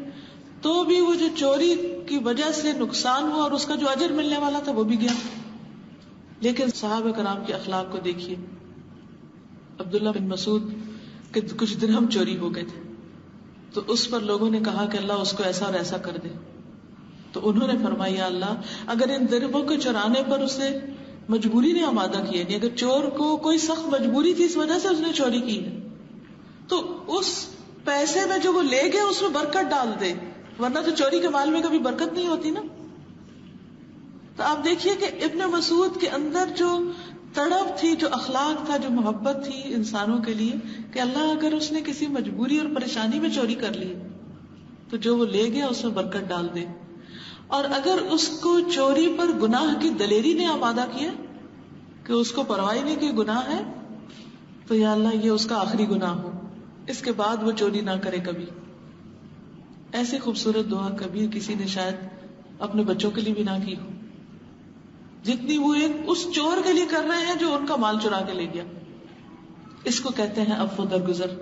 تو بھی وہ جو چوری کی وجہ سے نقصان ہوا اور اس کا جو اجر ملنے والا تھا وہ بھی گیا. لیکن صحابہ کرام کے اخلاق کو دیکھیے, عبداللہ بن مسعود کے کچھ درہم چوری ہو گئے تھے تو اس پر لوگوں نے کہا کہ اللہ اس کو ایسا اور ایسا کر دے, تو انہوں نے فرمایا اللہ اگر ان درہموں کو چرانے پر اسے مجبوری نے آمادہ کیا, یعنی اگر چور کو کوئی سخت مجبوری تھی اس وجہ سے اس نے چوری کی ہے تو اس پیسے میں جو وہ لے گیا اس میں برکت ڈال دے, ورنہ تو چوری کے مال میں کبھی برکت نہیں ہوتی نا. تو آپ دیکھیے کہ ابن مسعود کے اندر جو تڑپ تھی, جو اخلاق تھا, جو محبت تھی انسانوں کے لیے کہ اللہ اگر اس نے کسی مجبوری اور پریشانی میں چوری کر لی تو جو وہ لے گیا اس میں برکت ڈال دے, اور اگر اس کو چوری پر گناہ کی دلیری نے آمادہ کیا کہ اس کو پرواہ نہیں کہ گناہ ہے تو یا اللہ یہ اس کا آخری گناہ ہو, اس کے بعد وہ چوری نہ کرے کبھی. ایسی خوبصورت دعا کبھی کسی نے شاید اپنے بچوں کے لیے بھی نہ کی ہو جتنی وہ ایک اس چور کے لیے کر رہے ہیں جو ان کا مال چرا کے لے گیا. اس کو کہتے ہیں عفو درگزر.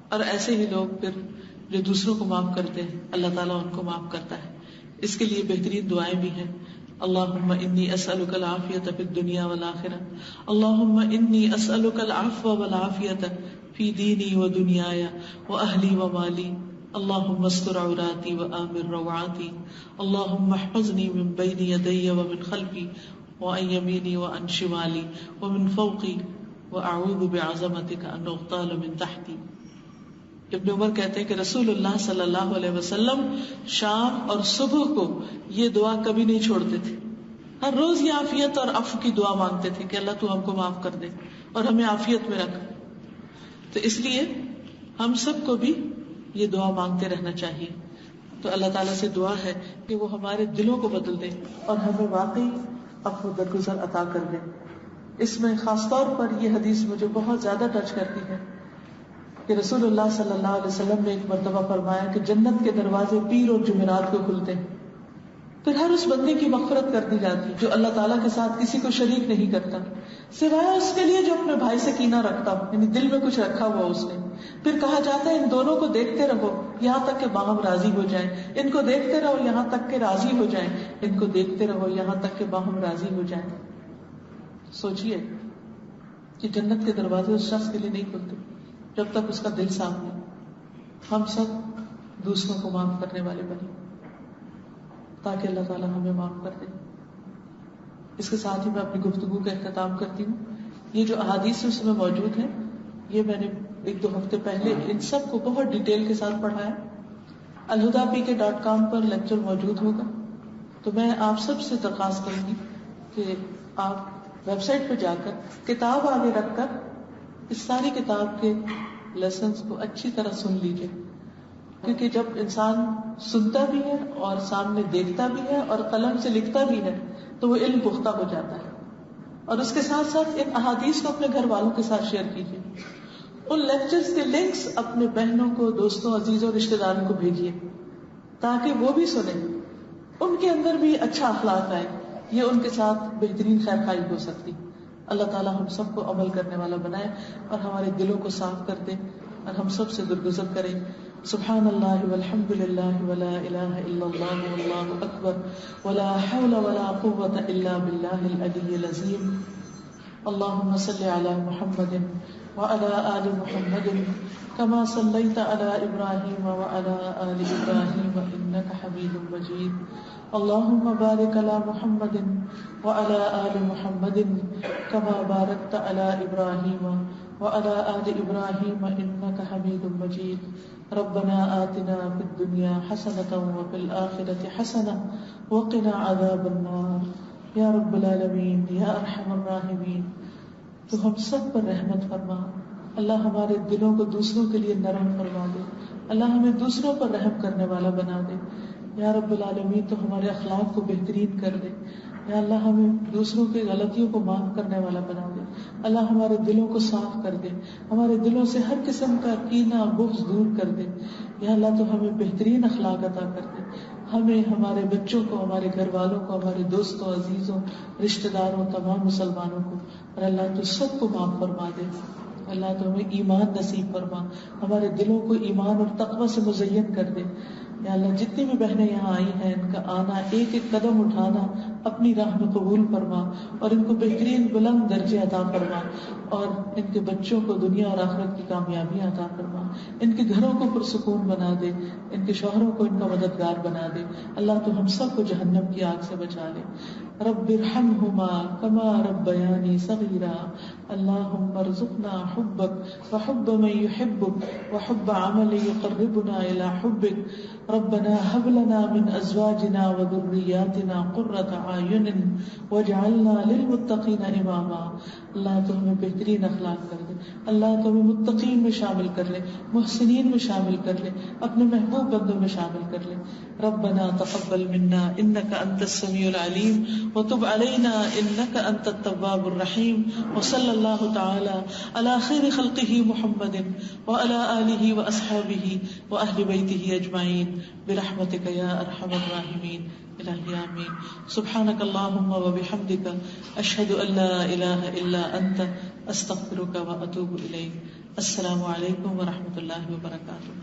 اور ایسے ہی لوگ پھر جو دوسروں کو معاف کرتے ہیں اللہ تعالیٰ ان کو معاف کرتا ہے. اس کے لیے بہترین دعائیں بھی ہیں. اللہم انی اسألک العافیۃ فی الدنیا والآخرہ, اللہم انی اسألک العفو والعافیۃ فی دینی و دنیایا و اہلی و مالی, اللہم استر عوراتی و آمن روعاتی, اللہم احفظنی من بین یدی و من خلفی وعن یمینی وعن شمالی ومن فوقی واعوذ بعظمتک ان اغتال من تحتی. ابن عمر کہتے ہیں کہ رسول اللہ صلی اللہ علیہ وسلم شام اور صبح کو یہ دعا کبھی نہیں چھوڑتے تھے, ہر روز یہ عافیت اور عفو کی دعا مانگتے تھے کہ اللہ تو ہم کو معاف کر دے اور ہمیں عافیت میں رکھ. تو اس لیے ہم سب کو بھی یہ دعا مانگتے رہنا چاہیے. تو اللہ تعالیٰ سے دعا ہے کہ وہ ہمارے دلوں کو بدل دے اور ہمیں واقعی عفو درگزر عطا کر دے. اس میں خاص طور پر یہ حدیث مجھے بہت زیادہ ٹچ کرتی ہے کہ رسول اللہ صلی اللہ علیہ وسلم نے ایک مرتبہ فرمایا کہ جنت کے دروازے پیر اور جمعرات کو کھلتے ہیں, پھر ہر اس بندے کی مغفرت کر دی جاتی جو اللہ تعالیٰ کے ساتھ کسی کو شریک نہیں کرتا سوائے اس کے لیے جو اپنے بھائی سے کینہ رکھتا ہو, یعنی دل میں کچھ رکھا ہوا اس نے. پھر کہا جاتا ہے ان دونوں کو دیکھتے رہو یہاں تک کہ باہم راضی ہو جائیں, ان کو دیکھتے رہو یہاں تک کہ راضی ہو جائیں, ان کو دیکھتے رہو یہاں تک کہ باہم راضی ہو جائیں. سوچئے کہ جنت کے دروازے اس شخص کے لیے نہیں کھلتے جب تک اس کا دل صاف نہیں. ہم سب دوسروں کو معاف کرنے والے بنے تاکہ اللہ تعالیٰ ہمیں معاف کر دے. اس کے ساتھ ہی میں اپنی گفتگو کا اختتام کرتی ہوں. یہ جو احادیث اس میں موجود ہیں یہ میں نے 1-2 ہفتے پہلے ان سب کو بہت ڈیٹیل کے ساتھ پڑھا ہے. alhuda.pk.com پر لیکچر موجود ہوگا. تو میں آپ سب سے درخواست کروں گی کہ آپ ویب سائٹ پہ جا کر کتاب آگے رکھ کر اس ساری کتاب کے لیسنز کو اچھی طرح سن لیجیے, کیونکہ جب انسان سنتا بھی ہے اور سامنے دیکھتا بھی ہے اور قلم سے لکھتا بھی ہے تو وہ علم پختہ ہو جاتا ہے. اور اس کے ساتھ ساتھ ان احادیث کو اپنے گھر والوں کے ساتھ شیئر کیجیے. ان لیکچرز کے لنکس اپنے بہنوں کو, دوستوں, عزیزوں, رشتہ داروں کو بھیجیے تاکہ وہ بھی سنیں, ان کے اندر بھی اچھا اخلاق آئے. یہ ان کے ساتھ بہترین خیر خواہی ہو سکتی. اللہ تعالیٰ ہم سب کو عمل کرنے والا بنائے اور ہمارے دلوں کو صاف کر دے اور ہم سب سے درگزر کرے. سبحان اللہ والحمد للہ ولا الہ الا اللہ واللہ اکبر ولا حول ولا قوة الا باللہ العلی العظیم. اللهم صل على محمد وعلى آل محمد كما صليت على إبراهيم وعلى آل إبراهيم إنك حميد مجيد. اللهم بارك على محمد وعلى آل محمد كما باركت على إبراهيم وعلى آل إبراهيم إنك حميد مجيد. ربنا آتنا في الدنيا حسنة وفي الآخرة حسنة وقنا عذاب النار. یا رب العالمین یا ارحم الراحمین، تو ہم سب پر رحمت فرما. اللہ ہمارے دلوں کو دوسروں کے لیے نرم فرما دے. اللہ ہمیں دوسروں پر رحم کرنے والا بنا دے. یا رب العالمین تو ہمارے اخلاق کو بہترین کر دے. یا اللہ ہمیں دوسروں کی غلطیوں کو معاف کرنے والا بنا دے. اللہ ہمارے دلوں کو صاف کر دے. ہمارے دلوں سے ہر قسم کا کینہ بغض دور کر دے. یا اللہ تو ہمیں بہترین اخلاق عطا کر دے. ہمیں، ہمارے بچوں کو، ہمارے گھر والوں کو، ہمارے دوستوں، عزیزوں، رشتہ داروں، تمام مسلمانوں کو، اور اللہ تو سب کو معاف فرما دے. اللہ تو ہمیں ایمان نصیب فرما، ہمارے دلوں کو ایمان اور تقوی سے مزین کر دے. یا اللہ جتنی بھی بہنیں یہاں آئی ہیں، ان کا آنا، ایک ایک قدم اٹھانا اپنی راہ میں قبول فرما، اور ان کو بہترین بلند درجے عطا فرما، اور ان کے بچوں کو دنیا اور آخرت کی کامیابیاں عطا فرما. ان کے گھروں کو پرسکون بنا دے، ان کے شوہروں کو ان کا مددگار بنا دے. اللہ تو ہم سب کو جہنم کی آگ سے بچا لے. رب ارحمہما کما ربیانی صغیرا. اللہم ارزقنا حبک وحب من یحبک وحب عمل یقربنا الی حبک. ربنا هب لنا من ازواجنا وذریاتنا قرۃ اعین واجعلنا للمتقین اماما. اللہ تو ہمیں بہترین اخلاق کر دے. اللہ تو ہمیں متقین میں شامل کر لے، محسنین میں شامل کر لے، اپنے محبوب بندوں میں شامل کر لے. ربنا تقبل منا انك انت السميع العليم وتب علينا انك انت التواب الرحيم. وصلى الله تعالى على خير خلقه محمد وعلى آله واصحابه واهل بيته اجمعين برحمتك يا ارحم الراحمين. الہی آمین. سبحانک اللہم وبحمدک اشہد ان لا الہ الا انت استغفرک واتوب الیک. السلام علیکم ورحمۃ اللہ وبرکاتہ.